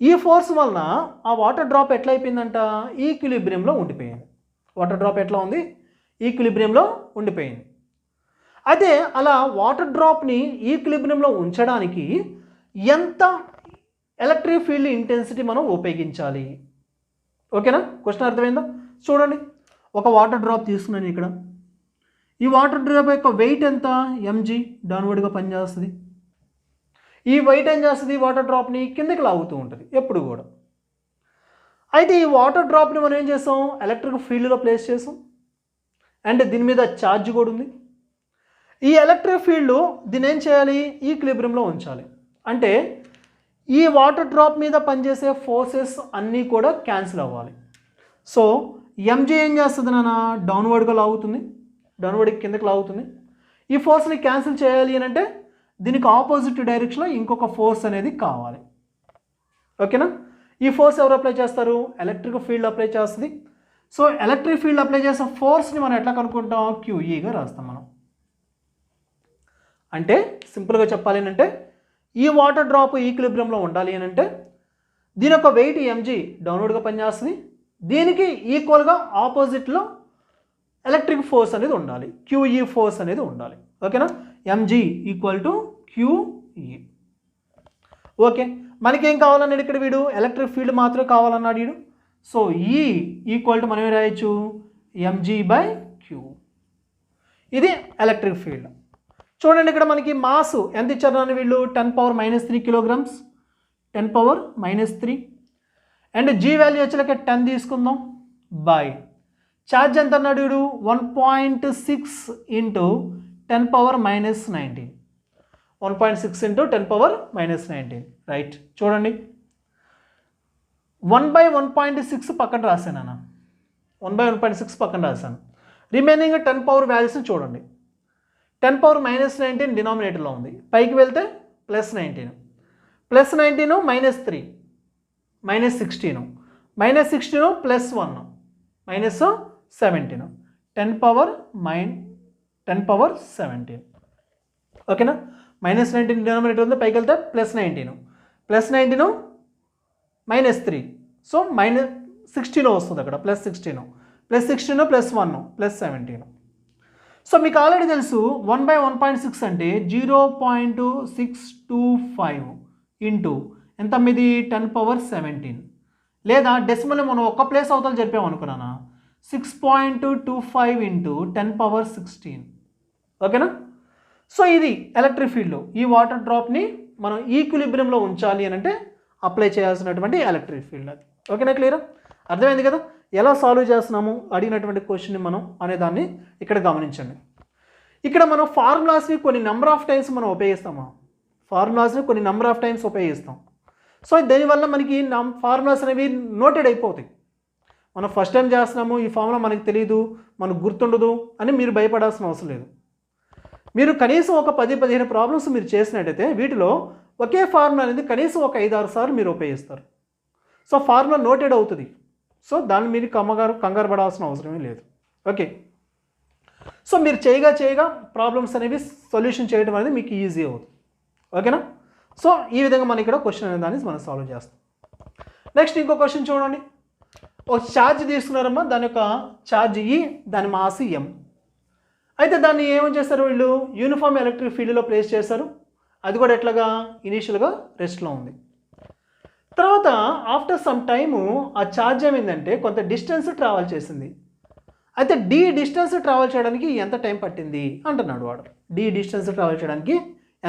ఈ ఫోర్స్ వలన ఆ వాటర్ డ్రాప్ ఎట్లా అయిపోయిందంట, ఈక్విలిబ్రియంలో ఉండిపోయింది. వాటర్ డ్రాప్ ఎట్లా ఉంది, ఈక్విలిబ్రియంలో ఉండిపోయింది. అదే అలా వాటర్ డ్రాప్ని ఈక్విలిబ్రియంలో ఉంచడానికి ఎంత ఎలక్ట్రిక్ ఫీల్డ్ ఇంటెన్సిటీ మనం ఉపయోగించాలి? ఓకేనా, క్వశ్చన్ అర్థమైందా? చూడండి, ఒక వాటర్ డ్రాప్ తీసుకున్నాను ఇక్కడ. ఈ వాటర్ డ్రాప్ యొక్క వెయిట్ ఎంత, mg డౌన్వర్డ్గా పనిచేస్తుంది. ఈ వెయిట్ ఏం చేస్తుంది, వాటర్ డ్రాప్ని కిందకి లాగుతూ ఉంటుంది ఎప్పుడు కూడా. అయితే ఈ వాటర్ డ్రాప్ని మనం ఏం చేసాం, ఎలక్ట్రిక్ ఫీల్డ్లో ప్లేస్ చేసాం, అండ్ దీని మీద ఛార్జ్ కూడా ఉంది. ఈ ఎలక్ట్రిక్ ఫీల్డ్ దీన్ని ఏం చేయాలి, ఈక్విలిబ్రియంలో ఉంచాలి. అంటే ఈ వాటర్ డ్రాప్ మీద పనిచేసే ఫోర్సెస్ అన్నీ కూడా క్యాన్సిల్ అవ్వాలి. సో mg ఏం చేస్తుంది నాన్న, డౌన్వర్డ్గా లాగుతుంది, డౌన్వర్డ్కి కిందకి లాగుతుంది. ఈ ఫోర్స్ని క్యాన్సిల్ చేయాలి అని అంటే దీనికి ఆపోజిట్ డైరెక్షన్లో ఇంకొక ఫోర్స్ అనేది కావాలి. ఓకేనా, ఈ ఫోర్స్ ఎవరు అప్లై చేస్తారు, ఎలక్ట్రిక్ ఫీల్డ్ అప్లై చేస్తుంది. సో ఎలక్ట్రిక్ ఫీల్డ్ అప్లై చేసే ఫోర్స్ని మనం ఎట్లా కనుక్కుంటాం, QEగా రాస్తాం మనం. అంటే సింపుల్గా చెప్పాలి అంటే ఈ వాటర్ డ్రాప్ ఈక్విలిబ్రియంలో ఉండాలి అని అంటే దీని యొక్క వెయిట్ mg డౌన్వర్డ్గా పనిచేస్తుంది, దీనికి ఈక్వల్గా ఆపోజిట్లో ఎలక్ట్రిక్ ఫోర్స్ అనేది ఉండాలి, QE ఫోర్స్ అనేది ఉండాలి. ఓకేనా, mg equal to QE. Okay, మనకేం కావాలన్నాడు ఇక్కడ వీడు, ఎలక్ట్రిక్ ఫీల్డ్ మాత్రమే కావాలన్నాడు వీడు. సో E ఈక్వల్ టు మనం ఏం రాయొచ్చు, mg/q. ఇది ఎలక్ట్రిక్ ఫీల్డ్. చూడండి, ఇక్కడ మనకి మాస్ ఎంత ఇచ్చారు వీళ్ళు, 10⁻³ కిలోగ్రామ్స్, 10⁻³ అండ్ g వాల్యూ వచ్చేలాక 10 తీసుకుందాం బై ఛార్జ్ ఎంత అన్నాడు వీడు, 1.6 ఇంటూ 10⁻⁻19, 1.6 ఇంటూ 10⁻⁻19. రైట్, చూడండి 1/1.6 పక్కన రాశాను అన్న, 1/1.6 పక్కన రాశాను. రిమైనింగ్ 10 పవర్ వాల్యూస్ని చూడండి, 10⁻⁻19 డినామినేటర్లో ఉంది, పైకి వెళ్తే +19, +19 -3 -16, -16 +1 -17, 10⁻17. ఓకేనా, -19 డినామినేటర్ ఉంది, పైకి వెళ్తే +19, +19 -3, సో -16 వస్తుంది అక్కడ, +16, +16 +1 +17. సో మీకు ఆల్రెడీ తెలుసు 1/1.6 అంటే 0.625 ఇంటూ ఎంత ఇది 10⁻17, లేదా డెసిమల్ మనం ఒక్క ప్లేస్ అవతల జరిపామనుకున్నానా 6.25 ఇంటూ 10⁻16. ఓకేనా, సో ఇది ఎలక్ట్రిక్ ఫీల్డ్. ఈ వాటర్ డ్రాప్ని మనం ఈక్విలిబ్రియంలో ఉంచాలి అని అంటే అప్లై చేయాల్సినటువంటి ఎలక్ట్రిక్ ఫీల్డ్ అది. ఓకేనా, క్లియరా, అర్థమైంది కదా? ఎలా సాల్వ్ చేస్తున్నాము అడిగినటువంటి క్వశ్చన్ని మనం అనేదాన్ని ఇక్కడ గమనించండి. ఇక్కడ మనం ఫార్ములాస్ని కొన్ని నెంబర్ ఆఫ్ టైమ్స్ మనం ఉపయోగిస్తాము, ఫార్ములాస్ని కొన్ని నెంబర్ ఆఫ్ టైమ్స్ ఉపయోగిస్తాం. సో దీనివల్ల మనకి ఫార్ములాస్ అనేవి నోటెడ్ అయిపోతాయి. మనం ఫస్ట్ టైం చేస్తున్నాము, ఈ ఫార్ములా మనకు తెలియదు, మనకు గుర్తుండదు అని మీరు భయపడాల్సిన అవసరం లేదు. మీరు కనీసం ఒక 10-15 ప్రాబ్లమ్స్ మీరు చేసినట్టయితే వీటిలో ఒకే ఫార్ములా అనేది కనీసం ఒక 5-6 సార్లు మీరు ఉపయోగిస్తారు. సో ఫార్ములా నోటెడ్ అవుతుంది. సో దాన్ని మీరు కంగారు పడాల్సిన అవసరమే లేదు. ఓకే, సో మీరు చేయగా ప్రాబ్లమ్స్ అనేవి సొల్యూషన్ చేయడం అనేది మీకు ఈజీ అవుతుంది. ఓకేనా, సో ఈ విధంగా మనం ఇక్కడ క్వశ్చన్ అనే దాన్ని మనం సాల్వ్ చేస్తాం. నెక్స్ట్ ఇంకో క్వశ్చన్ చూడండి. ఒక ఛార్జ్ తీసుకున్నారమ్మా, దాని యొక్క ఛార్జ్ E, దాని మాస్ M. అయితే దాన్ని ఏమని చేస్తారు వీళ్ళు, యూనిఫామ్ ఎలక్ట్రిక్ ఫీల్డ్లో ప్లేస్ చేశారు. అది కూడా ఎట్లాగా, ఇనీషియల్గా రెస్ట్లో ఉంది. తర్వాత ఆఫ్టర్ సమ్ టైము ఆ ఛార్జ్ ఏమైందంటే కొంత డిస్టెన్స్ ట్రావెల్ చేసింది. అయితే D డిస్టెన్స్ ట్రావెల్ చేయడానికి ఎంత టైం పట్టింది అంటున్నాడు వాడు. D డిస్టెన్స్ ట్రావెల్ చేయడానికి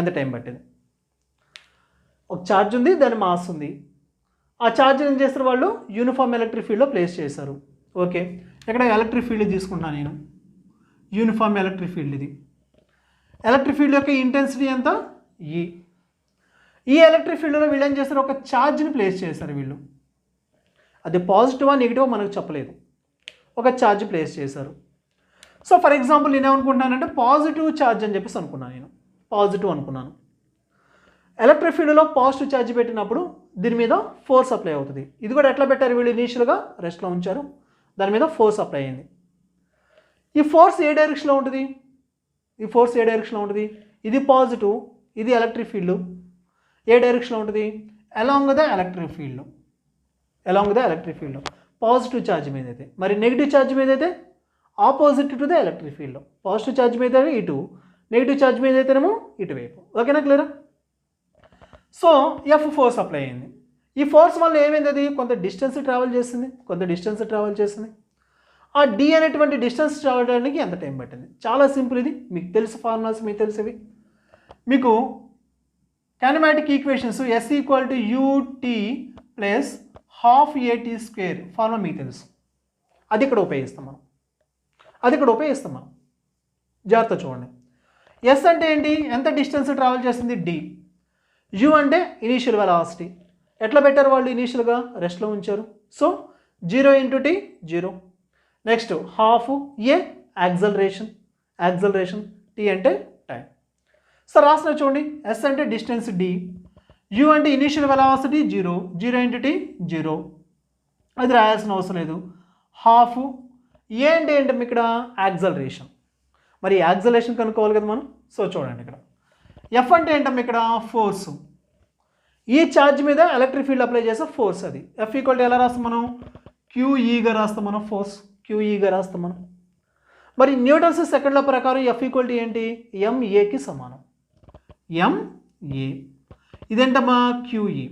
ఎంత టైం పట్టింది. ఒక ఛార్జ్ ఉంది, దాని మాస్ ఉంది. ఆ ఛార్జ్ ఏం చేస్తారు వాళ్ళు, యూనిఫామ్ ఎలక్ట్రిక్ ఫీల్డ్లో ప్లేస్ చేశారు. ఓకే, ఇక్కడ ఎలక్ట్రిక్ ఫీల్డ్ తీసుకుంటాను నేను, యూనిఫామ్ ఎలక్ట్రిక్ ఫీల్డ్. ఇది ఎలక్ట్రిక్ ఫీల్డ్ యొక్క ఇంటెన్సిటీ ఎంత, E. ఈ ఎలక్ట్రిక్ ఫీల్డ్లో వీళ్ళు ఏం చేస్తారు, ఒక ఛార్జ్ని ప్లేస్ చేశారు వీళ్ళు. అది పాజిటివా నెగిటివా మనకు చెప్పలేదు, ఒక ఛార్జ్ ప్లేస్ చేశారు. సో ఫర్ ఎగ్జాంపుల్ నేను ఏమనుకుంటున్నానంటే పాజిటివ్ ఛార్జ్ అని చెప్పేసి అనుకున్నాను, నేను పాజిటివ్ అనుకున్నాను. ఎలక్ట్రిక్ ఫీల్డ్లో పాజిటివ్ ఛార్జ్ పెట్టినప్పుడు దీని మీద ఫోర్స్ అప్లై అవుతుంది. ఇది కూడా ఎట్లా పెట్టారు వీళ్ళు, ఇనీషియల్గా రెస్ట్లో ఉంచారు, దాని మీద ఫోర్స్ అప్లై అయింది. ఈ ఫోర్స్ ఏ డైరెక్షన్లో ఉంటుంది? ఈ ఫోర్స్ ఏ డైరెక్షన్లో ఉంటుంది? ఇది పాజిటివ్, ఇది ఎలక్ట్రిక్ ఫీల్డ్. ఏ డైరెక్షన్లో ఉంటుంది? Along the electric field. Along the electric field positive charge మీద అయితే. మరి నెగిటివ్ ఛార్జ్ మీద అయితే opposite to the electric field. Positive charge మీద ఇటు, నెగిటివ్ ఛార్జ్ మీద అయితేనేమో ఇటువైపు. ఓకేనా, క్లియరా? సో ఎఫ్ ఫోర్స్ అప్లై అయింది. ఈ ఫోర్స్ వల్ల ఏమైంది? అది కొంత డిస్టెన్స్ ట్రావెల్ చేసింది. ఆ డి అనేటువంటి డిస్టెన్స్ ట్రావెల్ చేయడానికి ఎంత టైం పట్టింది? చాలా సింపుల్. ఇది మీకు తెలుసు, ఫార్ములాస్ మీకు తెలిసేవి. మీకు kinematic equations S equal to UT plus half AT square formula మీకు తెలుసు. అది ఇక్కడ ఉపయోగిస్తాం మనం. జాగ్రత్త చూడండి. ఎస్ అంటే ఏంటి? ఎంత డిస్టెన్స్ ట్రావెల్ చేసింది? డి. యూ అంటే ఇనీషియల్ వెలాసిటీ. ఎట్లా పెట్టారు వాళ్ళు? ఇనీషియల్గా రెస్ట్లో ఉంచారు. So 0 × t 0. నెక్స్ట్ హాఫ్ ఏ యాక్సలరేషన్, టీ అంటే టైం. సో రాసిన చూడండి. ఎస్ అంటే డిస్టెన్స్ డి, యూ అంటే ఇనీషియల్ వెలాసిటీ 0 × t 0. అది రాయాల్సిన అవసరం లేదు. హాఫ్ ఏ అంటే ఏంటంటే ఇక్కడ యాక్సలరేషన్. మరి యాక్సలరేషన్ కనుక్కోవాలి కదా మనం. సో చూడండి ఇక్కడ ఎఫ్ అంటే ఏంటమ్మా? ఇక్కడ ఫోర్సు. ఈ ఛార్జ్ మీద ఎలక్ట్రిక్ ఫీల్డ్ అప్లై చేసే ఫోర్స్ అది. ఎఫ్ ఈక్వల్ టు ఎలా రాస్తాం మనం? క్యూఈగా రాస్తాం మనం. ఫోర్స్ క్యూఈగా రాస్తాం మనం. మరి న్యూటన్స్ సెకండ్ల ప్రకారం ఎఫ్ ఈక్వల్ టు ఏంటి? ఎంఏకి సమానం. ఎంఏ ఇదేంటమ్మా? క్యూఈ.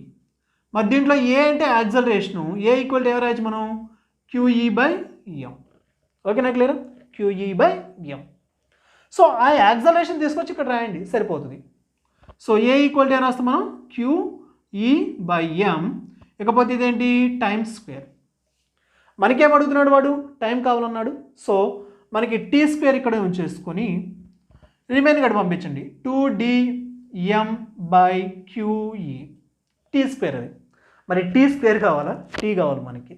మరి దీంట్లో ఏ అంటే యాక్సలరేషను. ఏ ఈక్వల్ టు ఎవరు రాయచ్చు మనం? QE/m. ఓకేనా, క్లియర్? QE/m. సో ఆ యాక్సలరేషన్ తీసుకొచ్చి ఇక్కడ రాయండి, సరిపోతుంది. సో ఏ ఈక్వల్ టు రాస్తాం మనం? QE/m. ఇకపోతే ఇదేంటి? Time square. మనకేం అడుగుతున్నాడు వాడు? టైం కావాలన్నాడు. సో మనకి టీ స్క్వేర్ ఇక్కడ ఉంచేసుకొని రిమైన్ కూడా పంపించండి. 2dm/QE. టీ స్క్వేర్ అది. మరి టీ స్క్వేర్ కావాలా? టీ కావాలి మనకి.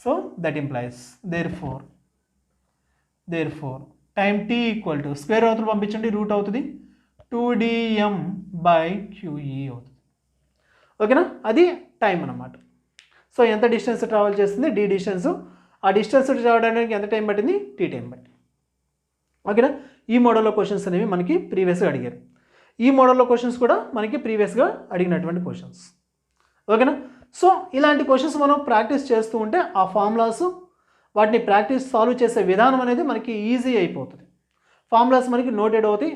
So that implies therefore time T equal to square అవుతుంది పంపించండి, రూట్ అవుతుంది 2dm/QE అవుతుంది. ఓకేనా, అది టైం అన్నమాట. సో ఎంత డిస్టెన్స్ ట్రావెల్ చేస్తుంది? D distance. ఆ డిస్టెన్స్ రావడానికి ఎంత టైం పట్టింది? టీ టైం పట్టింది. ఓకేనా, ఈ మోడల్లో క్వశ్చన్స్ అనేవి మనకి ప్రీవియస్గా అడిగారు. ఈ మోడల్లో క్వశ్చన్స్ కూడా మనకి ప్రీవియస్గా అడిగినటువంటి క్వశ్చన్స్. ఓకేనా, సో ఇలాంటి క్వశ్చన్స్ మనం ప్రాక్టీస్ చేస్తూ ఉంటే ఆ ఫార్ములాస్ వాటిని ప్రాక్టీస్ సాల్వ్ చేసే విధానం అనేది మనకి ఈజీ అయిపోతుంది. ఫార్ములాస్ మనకి నోటెడ్ అవుతాయి.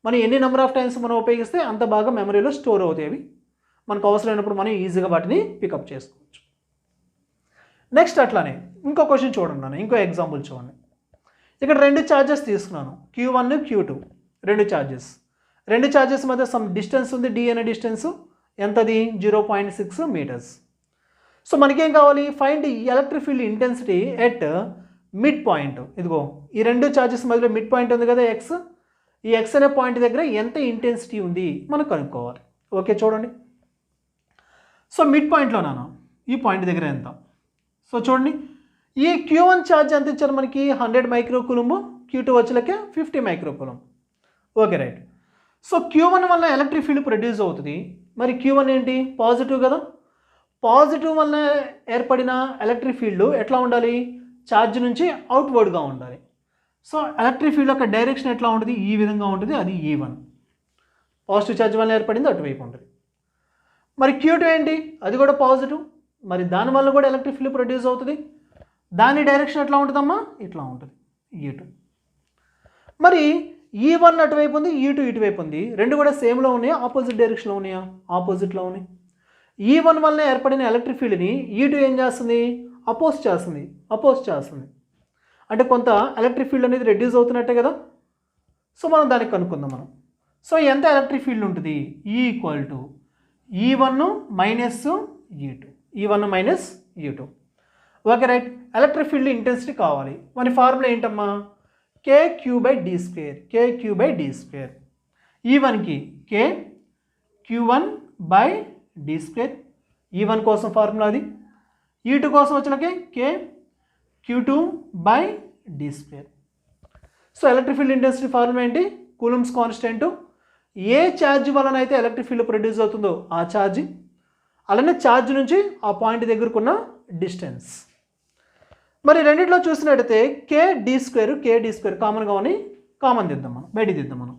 మనం ఎన్ని నెంబర్ ఆఫ్ టైమ్స్ మనం ఉపయోగిస్తే అంత బాగా మెమరీలో స్టోర్ అవుతాయి. అవి మనకు అవసరమైనప్పుడు మనం ఈజీగా వాటిని పికప్ చేసుకోవచ్చు. నెక్స్ట్ అట్లానే ఇంకో క్వశ్చన్ చూడండి, ఇంకో ఎగ్జాంపుల్ చూడండి. ఇక్కడ రెండు ఛార్జెస్ తీసుకున్నాను, Q1 Q2 రెండు ఛార్జెస్ మధ్య సమ్ డిస్టెన్స్ ఉంది. డి అనే డిస్టెన్స్ ఎంతది? 0.6 మీటర్స్. సో మనకేం కావాలి? Find electric field intensity at mid point. ఇదిగో ఈ రెండు ఛార్జెస్ మధ్యలో మిడ్ పాయింట్ ఉంది కదా, ఎక్స్. ఈ ఎక్స్ అనే పాయింట్ దగ్గర ఎంత ఇంటెన్సిటీ ఉంది మనం కనుక్కోవాలి. ఓకే చూడండి. సో మిడ్ పాయింట్లో నాన్న ఈ పాయింట్ దగ్గర ఎంత? సో చూడండి, ఈ Q1 ఛార్జ్ ఎంత ఇచ్చారు మనకి? 100 మైక్రోకూలంబ్. Q2 వచ్చేలకే 50 microcoulomb. Okay right. So Q1 వల్ల ఎలక్ట్రిక్ ఫీల్డ్ ప్రొడ్యూస్ అవుతుంది. మరి Q1 ఏంటి? పాజిటివ్ కదా. పాజిటివ్ వల్ల ఏర్పడిన ఎలక్ట్రిక్ ఫీల్డ్ ఎట్లా ఉండాలి? ఛార్జ్ నుంచి అవుట్వర్డ్గా ఉండాలి. సో ఎలక్ట్రిక్ ఫీల్డ్ యొక్క డైరెక్షన్ ఎట్లా ఉంటుంది? ఈ విధంగా ఉంటుంది. అది E1. పాజిటివ్ ఛార్జ్ వల్ల ఏర్పడింది, అటువైపు ఉంటుంది. మరి Q2 ఏంటి? అది కూడా పాజిటివ్. మరి దానివల్ల కూడా ఎలక్ట్రిక్ ఫీల్డ్ ప్రొడ్యూస్ అవుతుంది. దాని డైరెక్షన్ ఎట్లా ఉంటుందమ్మా? ఇట్లా ఉంటుంది, E2. మరి E1 అటువైపు ఉంది, E2 ఇటువైపు ఉంది. రెండు కూడా సేమ్లో ఉన్నాయా? ఆపోజిట్ డైరెక్షన్లో ఉన్నాయా? ఆపోజిట్లో ఉన్నాయి. E1 వల్ల ఏర్పడిన ఎలక్ట్రిక్ ఫీల్డ్ని E2 ఏం చేస్తుంది? అపోజ్ చేస్తుంది. అంటే కొంత ఎలక్ట్రిక్ ఫీల్డ్ అనేది రెడ్యూస్ అవుతున్నట్టే కదా. సో మనం దానికి కనుక్కుందాం మనం. సో ఎంత ఎలక్ట్రిక్ ఫీల్డ్ ఉంటుంది? E1 - E2. Okay right. Electric field intensity కావాలి. మన ఫార్ములా ఏంటమ్మా? KQ/d². E1కి KQ1/d². E1 కోసం ఫార్ములా అది. E2 కోసం వచ్చినకే KQ2/d². So electric field intensity formula ఏంటి? Coulomb's constant. ఏ ఛార్జ్ వలన అయితే ఎలక్ట్రిక్ ఫీల్డ్ ప్రొడ్యూస్ అవుతుందో ఆ ఛార్జ్, అలానే ఛార్జ్ నుంచి ఆ పాయింట్ దగ్గరకున్న డిస్టెన్స్. మరి రెండిట్లో చూసినట్టయితే k d² కామన్గా అని కామన్ దిద్దాం, మనం బయట దిద్దాం. మనం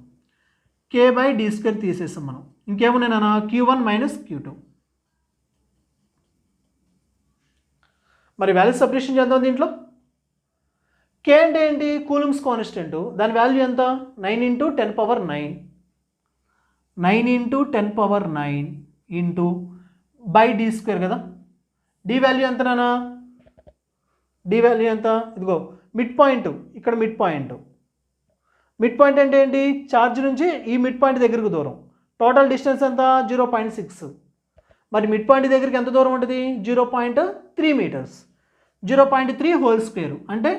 k/d² తీసేసాం. మనం ఇంకేమున్నాయి q1 - q2. మరి వాల్యూ సబ్స్టిట్యూషన్ చేద్దాం. దీంట్లో k అంటే ఏంటి? Coulombs constant. దాని వాల్యూ ఎంత? 9 × 10⁹ 9 × 10⁹ ఇంటూ d² కదా. d వాల్యూ ఎంత నానా? d వాల్యూ ఎంత? ఇదిగో మిడ్ పాయింట్, ఇక్కడ మిడ్ పాయింట్. మిడ్ పాయింట్ అంటే ఏంటి? ఛార్జ్ నుంచి ఈ మిడ్ పాయింట్ దగ్గరకు దూరం. టోటల్ డిస్టెన్స్ ఎంత? 0.6. మరి మిడ్ పాయింట్ దగ్గరికి ఎంత దూరం ఉంటుంది? 0.3 మీటర్స్. 0.3 హోల్ స్క్వేర్ అంటే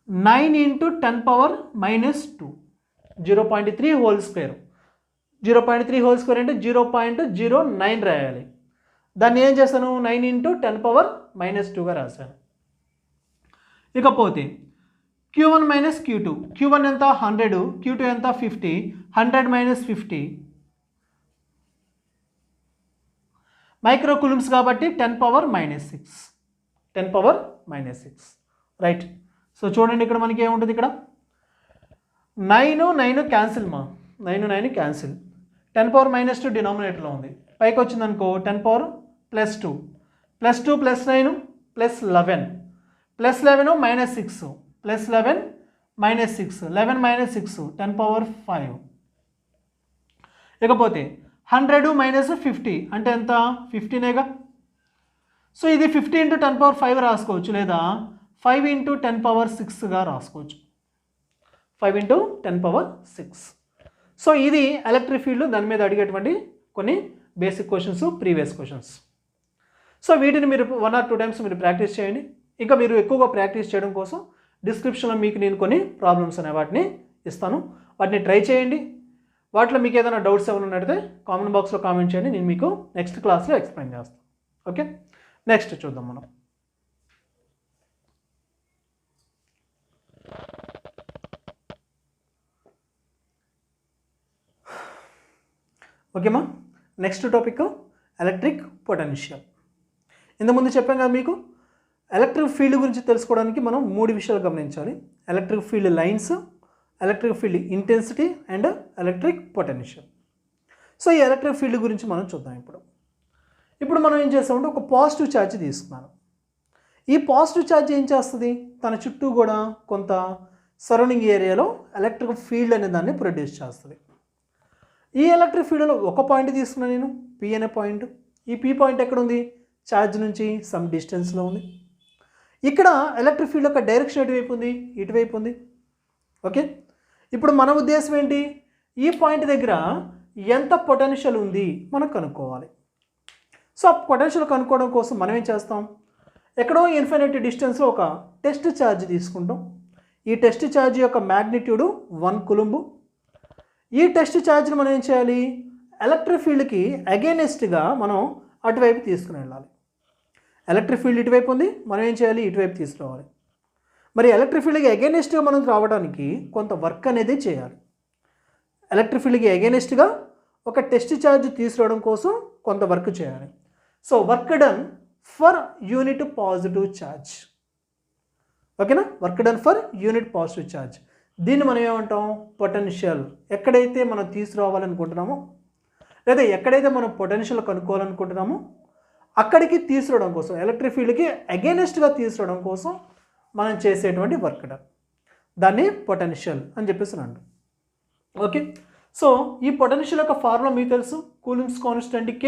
9 × 10⁻⁻2. 0.3 హోల్ స్క్వేర్. 0.3 హోల్ స్క్వేర్ అంటే 0.09 రాయాలి. దాన్ని ఏం చేస్తాను? 9 × 10⁻⁻2గా రాశాను. ఇకపోతే q1 - q2. q1 ఎంత? 100. q2 ఎంత? 50. 100 - 50 మైక్రో కూలుమ్స్ కాబట్టి 10⁻⁻6. 10⁻⁻6 రైట్. సో చూడండి ఇక్కడ మనకి ఏముంటుంది? ఇక్కడ 9 క్యాన్సిల్ 9 క్యాన్సిల్. 10⁻⁻2 డినామినేటర్లో ఉంది. పైకి వచ్చిందనుకో 10⁻+2 +2 +9 +11 +11 -6 +11 -6 11 -6 10⁻5. ఇకపోతే 100 - 50 అంటే ఎంత? 15నేగా. సో ఇది 50 × 10⁻5 రాసుకోవచ్చు, లేదా 5 × 10⁻6గా రాసుకోవచ్చు. 5 × 10⁻6. సో ఇది ఎలక్ట్రిక్ ఫీల్డ్. దాని మీద అడిగేటువంటి కొన్ని basic questions, previous questions. So వీటిని మీరు 1 or 2 టైమ్స్ మీరు ప్రాక్టీస్ చేయండి. ఇంకా మీరు ఎక్కువగా ప్రాక్టీస్ చేయడం కోసం డిస్క్రిప్షన్లో మీకు నేను కొన్ని ప్రాబ్లమ్స్ అనే వాటిని ఇస్తాను. వాటిని ట్రై చేయండి. వాటిలో మీకు ఏదైనా డౌట్స్ ఏమైనా ఉన్నట్టయితే కామెంట్ బాక్స్లో కామెంట్ చేయండి. నేను మీకు నెక్స్ట్ క్లాస్లో ఎక్స్ప్లెయిన్ చేస్తాను. ఓకే, నెక్స్ట్ చూద్దాం మనం. ఓకేమా, నెక్స్ట్ టాపిక్ ఎలక్ట్రిక్ పొటెన్షియల్. ఇంతకుముందు చెప్పాం కదా మీకు, ఎలక్ట్రిక్ ఫీల్డ్ గురించి తెలుసుకోవడానికి మనం 3 విషయాలు గమనించాలి. Electric field lines, electric field intensity and electric potential. So ఈ ఎలక్ట్రిక్ ఫీల్డ్ గురించి మనం చూద్దాం. ఇప్పుడు మనం ఏం చేస్తామంటే ఒక పాజిటివ్ ఛార్జ్ తీసుకున్నాను. ఈ పాజిటివ్ ఛార్జ్ ఏం చేస్తుంది? తన చుట్టూ కూడా కొంత సరౌండింగ్ ఏరియాలో ఎలక్ట్రిక్ ఫీల్డ్ అనే దాన్ని ప్రొడ్యూస్ చేస్తుంది. ఈ ఎలక్ట్రిక్ ఫీల్డ్లో ఒక పాయింట్ తీసుకున్నాను నేను, పి అనే పాయింట్. ఈ పి పాయింట్ ఎక్కడ ఉంది? ఛార్జ్ నుంచి సమ్ డిస్టెన్స్లో ఉంది. ఇక్కడ ఎలక్ట్రిక్ ఫీల్డ్ యొక్క డైరెక్షన్ ఎటువైపు ఉంది? ఇటువైపు ఉంది. ఓకే, ఇప్పుడు మన ఉద్దేశం ఏంటి? ఈ పాయింట్ దగ్గర ఎంత పొటెన్షియల్ ఉంది మనం కనుక్కోవాలి. సో ఆ పొటెన్షియల్ కనుక్కోవడం కోసం మనం ఏం చేస్తాం? ఎక్కడో ఇన్ఫినిట్ డిస్టెన్స్లో ఒక టెస్ట్ ఛార్జ్ తీసుకుంటాం. ఈ టెస్ట్ ఛార్జ్ యొక్క మ్యాగ్నిట్యూడ్ 1 కూలంబ్. ఈ టెస్ట్ ఛార్జ్ని మనం ఏం చేయాలి? ఎలక్ట్రిక్ ఫీల్డ్కి అగైనెస్ట్గా మనం అటువైపు తీసుకుని వెళ్ళాలి. ఎలక్ట్రిక్ ఫీల్డ్ ఇటువైపు ఉంది, మనం ఏం చేయాలి? ఇటువైపు తీసుకురావాలి. మరి ఎలక్ట్రిక్ ఫీల్డ్కి అగైనెస్ట్గా మనం రావడానికి కొంత వర్క్ అనేది చేయాలి. ఎలక్ట్రిక్ ఫీల్డ్కి అగైనెస్ట్గా ఒక టెస్ట్ ఛార్జ్ తీసుకురావడం కోసం కొంత వర్క్ చేయాలి. So work done per unit positive charge. ఓకేనా, work done per unit positive charge. దీన్ని మనం ఏమంటాం? పొటెన్షియల్. ఎక్కడైతే మనం తీసుకురావాలనుకుంటున్నామో లేదా ఎక్కడైతే మనం పొటెన్షియల్ కనుక్కోవాలనుకుంటున్నామో అక్కడికి తీసుకురావడం కోసం, ఎలక్ట్రిక్ ఫీల్డ్కి అగైనెస్ట్గా తీసుకురావడం కోసం మనం చేసేటువంటి వర్క్ డన్, దాన్ని పొటెన్షియల్ అని చెప్పేసి అంటాం. ఓకే, సో ఈ పొటెన్షియల్ యొక్క ఫార్ములా మీకు తెలుసు, కూలుంబ్స్ కాన్స్టెంట్ K.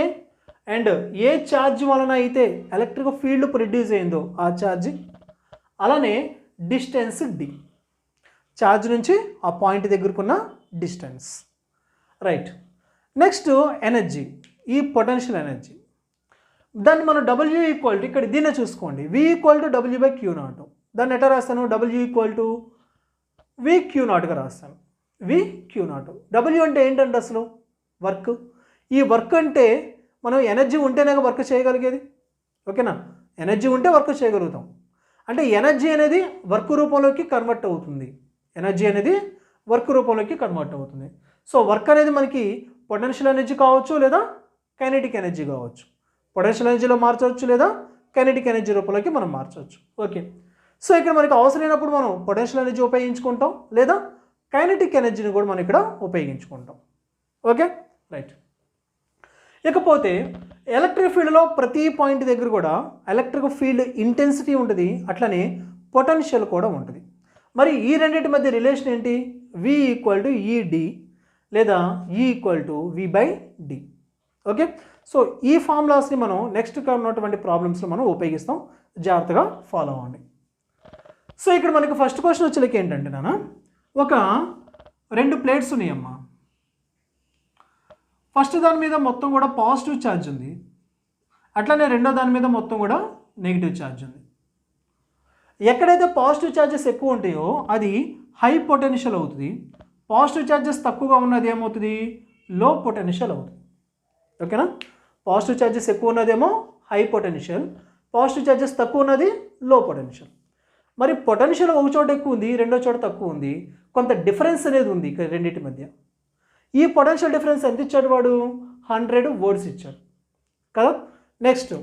అండ్ ఏ ఛార్జ్ వలన అయితే ఎలక్ట్రిక్ ఫీల్డ్ ప్రొడ్యూస్ అయిందో ఆ ఛార్జ్, అలానే డిస్టెన్స్ D. ఛార్జ్ నుంచి ఆ పాయింట్ దగ్గరకున్న డిస్టెన్స్. రైట్, నెక్స్ట్ ఎనర్జీ, ఈ పొటెన్షియల్ ఎనర్జీ. దాన్ని మనం W ఈక్వల్ టు, ఇక్కడ దీన్నే చూసుకోండి, V ఈక్వల్ టు W/Q0. దాన్ని ఎట్లా రాస్తాను? W ఈక్వల్ టు VQ0గా రాస్తాను. VQ0. W అంటే ఏంటంటే అసలు వర్క్. ఈ వర్క్ అంటే మనం ఎనర్జీ ఉంటేనే వర్క్ చేయగలిగేది. ఓకేనా, ఎనర్జీ ఉంటే వర్క్ చేయగలుగుతాం. అంటే ఎనర్జీ అనేది వర్క్ రూపంలోకి కన్వర్ట్ అవుతుంది. ఎనర్జీ అనేది వర్క్ రూపంలోకి కన్వర్ట్ అవుతుంది. సో వర్క్ అనేది మనకి పొటెన్షియల్ ఎనర్జీ కావచ్చు లేదా కైనెటిక్ ఎనర్జీ కావచ్చు. పొటెన్షియల్ ఎనర్జీలో మార్చవచ్చు లేదా కైనెటిక్ ఎనర్జీ రూపంలోకి మనం మార్చవచ్చు. ఓకే, సో ఇక్కడ మనకి అవసరమైనప్పుడు మనం పొటెన్షియల్ ఎనర్జీ ఉపయోగించుకుంటాం, లేదా కైనెటిక్ ఎనర్జీని కూడా మనం ఇక్కడ ఉపయోగించుకుంటాం. Okay, right. ఇకపోతే ఎలక్ట్రిక్ ఫీల్డ్లో ప్రతి పాయింట్ దగ్గర కూడా ఎలక్ట్రిక్ ఫీల్డ్ ఇంటెన్సిటీ ఉంటుంది, అట్లనే పొటెన్షియల్ కూడా ఉంటుంది. మరి ఈ రెండింటి మధ్య రిలేషన్ ఏంటి? V ఈక్వల్ టు ఈడి లేదా E equal to V/D. Okay, so ఈ ఫార్ములాస్ని మనం నెక్స్ట్ ఉన్నటువంటి ప్రాబ్లమ్స్లో మనం ఉపయోగిస్తాం, జాగ్రత్తగా ఫాలో అవ్వండి. సో ఇక్కడ మనకి ఫస్ట్ క్వశ్చన్ వచ్చేలకి ఏంటంటే నాన్న, ఒక 2 ప్లేట్స్ ఉన్నాయమ్మా. ఫస్ట్ దాని మీద మొత్తం కూడా పాజిటివ్ ఛార్జ్ ఉంది, అట్లనే రెండో దాని మీద మొత్తం కూడా నెగిటివ్ ఛార్జ్ ఉంది. ఎక్కడైతే పాజిటివ్ ఛార్జెస్ ఎక్కువ ఉంటాయో అది హై పొటెన్షియల్ అవుతుంది, పాజిటివ్ ఛార్జెస్ తక్కువగా ఉన్నది ఏమవుతుంది? లో పొటెన్షియల్ అవుతుంది. ఓకేనా, పాజిటివ్ ఛార్జెస్ ఎక్కువ ఉన్నదేమో హై పొటెన్షియల్, పాజిటివ్ ఛార్జెస్ తక్కువ ఉన్నది లో పొటెన్షియల్. మరి పొటెన్షియల్ ఒక చోట ఎక్కువ ఉంది, రెండో చోట తక్కువ ఉంది, కొంత డిఫరెన్స్ అనేది ఉంది ఇక్కడ రెండింటి మధ్య. ఈ పొటెన్షియల్ డిఫరెన్స్ ఎంత ఇచ్చాడు వాడు? 100 వోల్ట్స్ ఇచ్చాడు కదా. నెక్స్ట్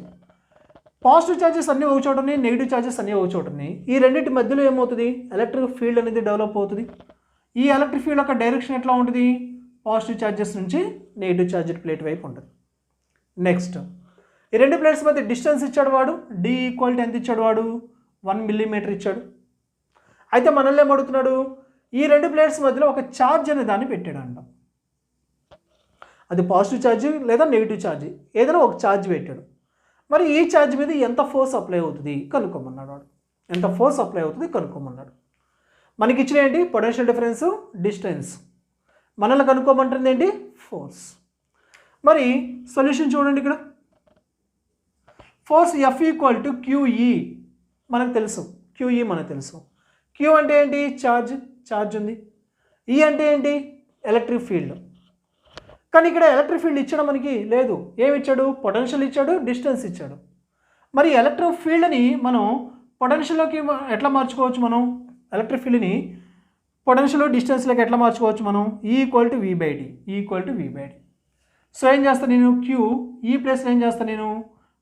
పాజిటివ్ ఛార్జెస్ అన్నీ ఒక చోట ఉన్నాయి, నెగిటివ్ ఛార్జెస్ అన్నీ ఒక చోట ఉన్నాయి. ఈ రెండింటి మధ్యలో ఏమవుతుంది? ఎలక్ట్రిక్ ఫీల్డ్ అనేది డెవలప్ అవుతుంది. ఈ ఎలక్ట్రిక్ ఫీల్డ్ యొక్క డైరెక్షన్ ఎట్లా ఉంటుంది? పాజిటివ్ ఛార్జెస్ నుంచి నెగిటివ్ ఛార్జెడ్ ప్లేట్ వైపు ఉంటుంది. నెక్స్ట్ ఈ రెండు ప్లేట్స్ మధ్య డిస్టెన్స్ ఇచ్చాడు వాడు, D ఈక్వల్ టు ఎంత ఇచ్చాడు వాడు? 1 మిల్లీమీటర్ ఇచ్చాడు. అయితే మనల్ని ఏమడుగుతున్నాడు? ఈ రెండు ప్లేట్స్ మధ్యలో ఒక ఛార్జ్ అనే దాన్ని పెట్టాడు అంట. అది పాజిటివ్ ఛార్జ్ లేదా నెగిటివ్ ఛార్జ్, ఏదైనా ఒక ఛార్జ్ పెట్టాడు. మరి ఈ ఛార్జ్ మీద ఎంత ఫోర్స్ అప్లై అవుతుంది కనుక్కోమన్నాడు వాడు. ఎంత ఫోర్స్ అప్లై అవుతుంది కనుక్కోమన్నాడు. మనకి ఇచ్చిన ఏంటి? Potential difference, distance. మనల్ని కనుక్కోమంటుంది ఏంటి? ఫోర్స్. మరి సొల్యూషన్ చూడండి, ఇక్కడ force F equal to QE మనకు తెలుసు, QE మనకు తెలుసు. Q అంటే ఏంటి? ఛార్జ్ ఉంది. E అంటే ఏంటి? Electric field. కానీ ఇక్కడ ఎలక్ట్రిక్ ఫీల్డ్ ఇచ్చాడు మనకి? లేదు. ఏమి ఇచ్చాడు? పొటెన్షియల్ ఇచ్చాడు, డిస్టెన్స్ ఇచ్చాడు. మరి ఎలక్ట్రిక్ ఫీల్డ్ని మనం పొటెన్షియల్లోకి ఎట్లా మార్చుకోవచ్చు? మనం ఎలక్ట్రిక్ ఫీల్డ్ని పొటెన్షియల్ డిస్టెన్స్లోకి ఎట్లా మార్చుకోవచ్చు? మనం E equal to V/D, E equal to V/D. So ఏం చేస్తాను నేను? Q ఈ ప్లేస్లో ఏం చేస్తాను నేను?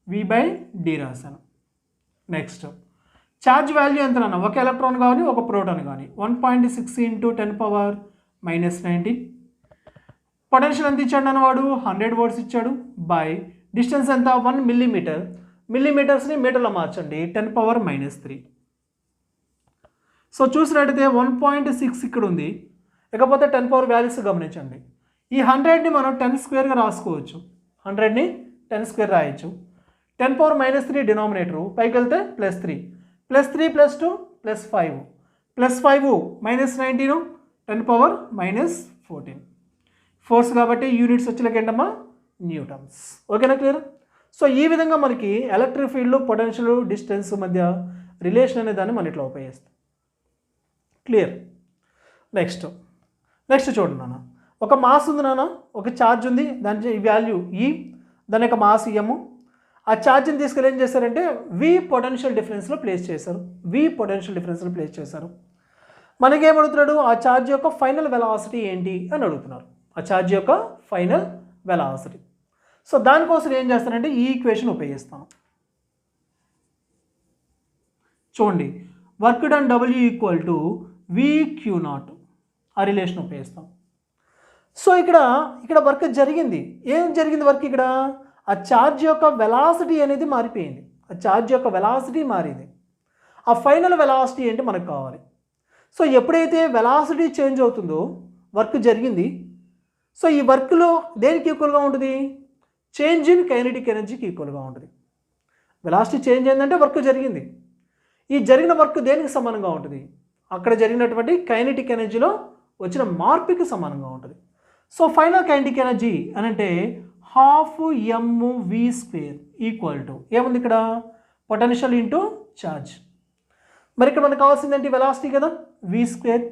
V/D రాశాను. నెక్స్ట్ ఛార్జ్ వాల్యూ ఎంత అన్న? ఒక ఎలక్ట్రాన్ కానీ ఒక ప్రోటాన్ కానీ 1.6 × 10⁻−19. పొటెన్షియల్ ఎంత ఇచ్చాడు అన్నవాడు? 100 వోల్ట్స్ ఇచ్చాడు. బై డిస్టెన్స్ ఎంత? 1 మిల్లీమీటర్. మిల్లీమీటర్స్ని మీటర్లో మార్చండి, 10⁻−3. సో చూసినట్టయితే 1.6 ఇక్కడ ఉంది, ఇకపోతే 10 పవర్ వాల్యూస్ గమనించండి. ఈ 100ని మనం 10 స్క్వేర్గా రాసుకోవచ్చు. 100ని 10 స్క్వేర్ రాయొచ్చు. 10⁻−3 డినామినేటరు, పైకి వెళ్తే +3, +3 +2 +5, +5 -19 10⁻−14. ఫోర్స్ కాబట్టి యూనిట్స్ వచ్చేలాగా ఏంటమ్మా? న్యూటన్స్. ఓకేనా, క్లియర్? సో ఈ విధంగా మనకి ఎలక్ట్రిక్ ఫీల్డ్, పొటెన్షియల్, డిస్టెన్స్ మధ్య రిలేషన్ అనే దాన్ని మనం ఇట్లా ఉపయోగిస్తాం. క్లియర్? నెక్స్ట్ చూడండి నాన్న, ఒక మాస్ ఉంది నాన్న, ఒక ఛార్జ్ ఉంది, దాని వాల్యూ E, దాని యొక్క మాస్ M. ఆ ఛార్జ్ని తీసుకెళ్ళి ఏం చేశారంటే V పొటెన్షియల్ డిఫరెన్స్లో ప్లేస్ చేశారు. మనకేం అడుగుతున్నాడు? ఆ ఛార్జ్ యొక్క ఫైనల్ వెలాసిటీ ఏంటి అని అడుగుతున్నారు. ఆ ఛార్జ్ యొక్క ఫైనల్ వెలాసిటీ. సో దానికోసం ఏం చేస్తానంటే ఈ ఈక్వేషన్ ఉపయోగిస్తాను. చూడండి, work done W equal to VQ0, ఆ రిలేషన్ ఉపయోగిస్తాం. సో ఇక్కడ వర్క్ జరిగింది. ఏం జరిగింది వర్క్? ఇక్కడ ఆ ఛార్జ్ యొక్క వెలాసిటీ అనేది మారిపోయింది. ఆ ఛార్జ్ యొక్క వెలాసిటీ మారింది. ఆ ఫైనల్ వెలాసిటీ ఏంటి మనకు కావాలి. సో ఎప్పుడైతే వెలాసిటీ చేంజ్ అవుతుందో వర్క్ జరిగింది. సో ఈ వర్క్లో దేనికి ఈక్వల్గా ఉంటుంది? చేంజ్ ఇన్ కైనెటిక్ ఎనర్జీకి ఈక్వల్గా ఉంటుంది. వెలాసిటీ చేంజ్ అయిందంటే వర్క్ జరిగింది. ఈ జరిగిన వర్క్ దేనికి సమానంగా ఉంటుంది? అక్కడ జరిగినటువంటి కైనెటిక్ ఎనర్జీలో వచ్చిన మార్పుకి సమానంగా ఉంటుంది. సో ఫైనల్ కైనెటిక్ ఎనర్జీ అని అంటే 12 mv² ఈక్వల్ టు ఏముంది ఇక్కడ? Potential into charge. మరి ఇక్కడ మనకు కావాల్సిందేంటి? వెలాసిటీ కదా, v²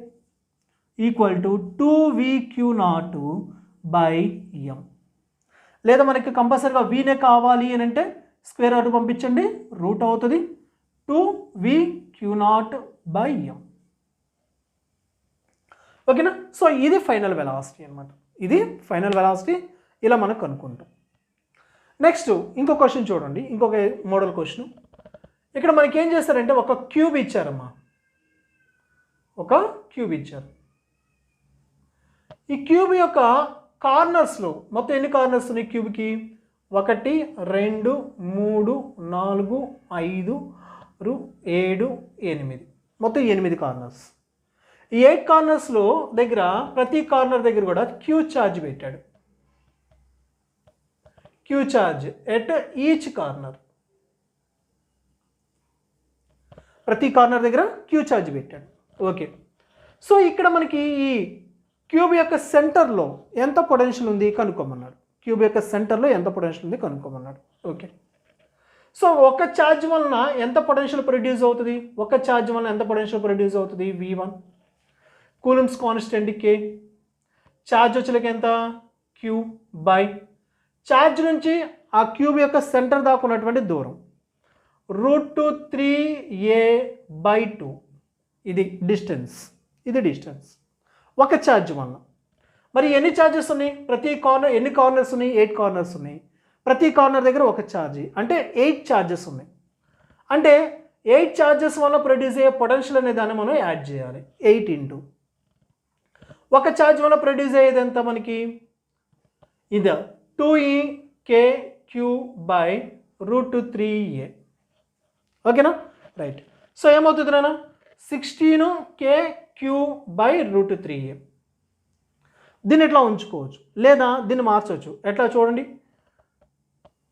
ఈక్వల్ టు 2VQ0/m. లేదా మనకి కంపల్సరీగా వీనే కావాలి అని అంటే స్క్వేర్ రూట్ పంపించండి, రూట్ అవుతుంది 2VQ0/m. ఓకేనా? సో ఇది ఫైనల్ వెలాసిటీ అనమాట. ఇది ఫైనల్ వెలాసిటీ, ఇలా మనం కనుక్కుంటాం. నెక్స్ట్ ఇంకో క్వశ్చన్ చూడండి, ఇంకొక మోడల్ క్వశ్చన్. ఇక్కడ మనకి ఏం చేస్తారంటే ఒక క్యూబ్ ఇచ్చారమ్మా, ఒక క్యూబ్ ఇచ్చారు. ఈ క్యూబ్ యొక్క కార్నర్స్లో మొత్తం ఎన్ని కార్నర్స్ ఉన్నాయి క్యూబ్కి? 1 2 3 4 5 6 7 8, మొత్తం 8 కార్నర్స్. ఈ 8 కార్నర్స్లో దగ్గర ప్రతి కార్నర్ దగ్గర కూడా క్యూ ఛార్జ్ పెట్టాడు. Q charge at each corner, ప్రతి కార్నర్ దగ్గర క్యూ ఛార్జ్ పెట్టాడు. ఓకే, సో ఇక్కడ మనకి ఈ క్యూబ్ యొక్క సెంటర్లో ఎంత పొటెన్షియల్ ఉంది కనుక్కోమన్నాడు. క్యూబ్ యొక్క సెంటర్లో ఎంత పొటెన్షియల్ ఉంది కనుక్కోమన్నాడు. ఓకే, సో ఒక ఛార్జ్ వలన ఎంత పొటెన్షియల్ ప్రొడ్యూస్ అవుతుంది? ఒక ఛార్జ్ వలన ఎంత పొటెన్షియల్ ప్రొడ్యూస్ అవుతుంది? V1. Coulomb's constant K. Charge వచ్చేలకి ఎంత? Q బై ఛార్జ్ నుంచి ఆ క్యూబ్ యొక్క సెంటర్ దాకా ఉన్నటువంటి దూరం √3a/2. ఇది డిస్టెన్స్, ఇది డిస్టెన్స్ ఒక ఛార్జ్ వలన. మరి ఎన్ని ఛార్జెస్ ఉన్నాయి? ప్రతి కార్నర్ ఎన్ని కార్నర్స్ ఉన్నాయి? 8 కార్నర్స్ ఉన్నాయి. ప్రతి కార్నర్ దగ్గర ఒక ఛార్జ్, అంటే 8 ఛార్జెస్ ఉన్నాయి. అంటే 8 ఛార్జెస్ వల్ల ప్రొడ్యూస్ అయ్యే పొటెన్షియల్ అనే దాన్ని మనం యాడ్ చేయాలి. 8 ఇంటూ ఒక ఛార్జ్ వల్ల ప్రొడ్యూస్ అయ్యేది ఎంత మనకి? ఇది 2eKQ బై √3a. ఓకేనా? రైట్. సో ఏమవుతుంది నాన్న? 16KQ by √3a. దీన్ని ఎట్లా ఉంచుకోవచ్చు, లేదా దీన్ని మార్చవచ్చు. ఎట్లా చూడండి,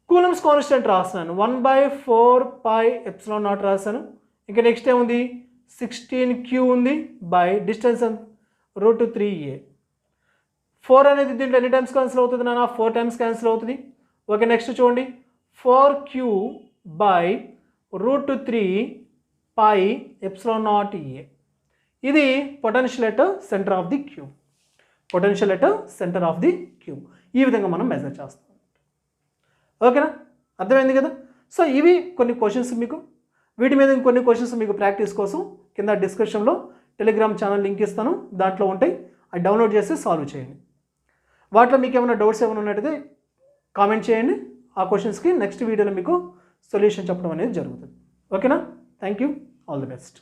కూలంబ్స్ కాన్స్టెంట్ రాస్తున్నాను, 1/4πε0 రాశాను. ఇంకా నెక్స్ట్ ఏముంది? 16Q ఉంది బై డిస్టెన్స్ √3a. 4 అనేది దీంట్లో ఎన్ని టైమ్స్ క్యాన్సిల్ అవుతుంది నాన్న? 4 టైమ్స్ క్యాన్సిల్ అవుతుంది. ఓకే, నెక్స్ట్ చూడండి, 4Q బై √3πε0a. ఇది potential at centre of the cube. Potential at centre of the cube ఈ విధంగా మనం మెజర్ చేస్తాం. ఓకేనా? అర్థమైంది కదా? సో ఇవి కొన్ని క్వశ్చన్స్ మీకు, వీటి మీద ఇంకొన్ని క్వశ్చన్స్ మీకు ప్రాక్టీస్ కోసం కింద డిస్క్రిప్షన్లో టెలిగ్రామ్ ఛానల్ లింక్ ఇస్తాను, దాంట్లో ఉంటాయి. అది డౌన్లోడ్ చేసి సాల్వ్ చేయండి. వాటిలో మీకు ఏమైనా డౌట్స్ ఏమైనా ఉన్నట్టయితే కామెంట్ చేయండి. ఆ క్వశ్చన్స్కి నెక్స్ట్ వీడియోలో మీకు సొల్యూషన్ చెప్పడం అనేది జరుగుతుంది. ఓకేనా? Thank you, all the best.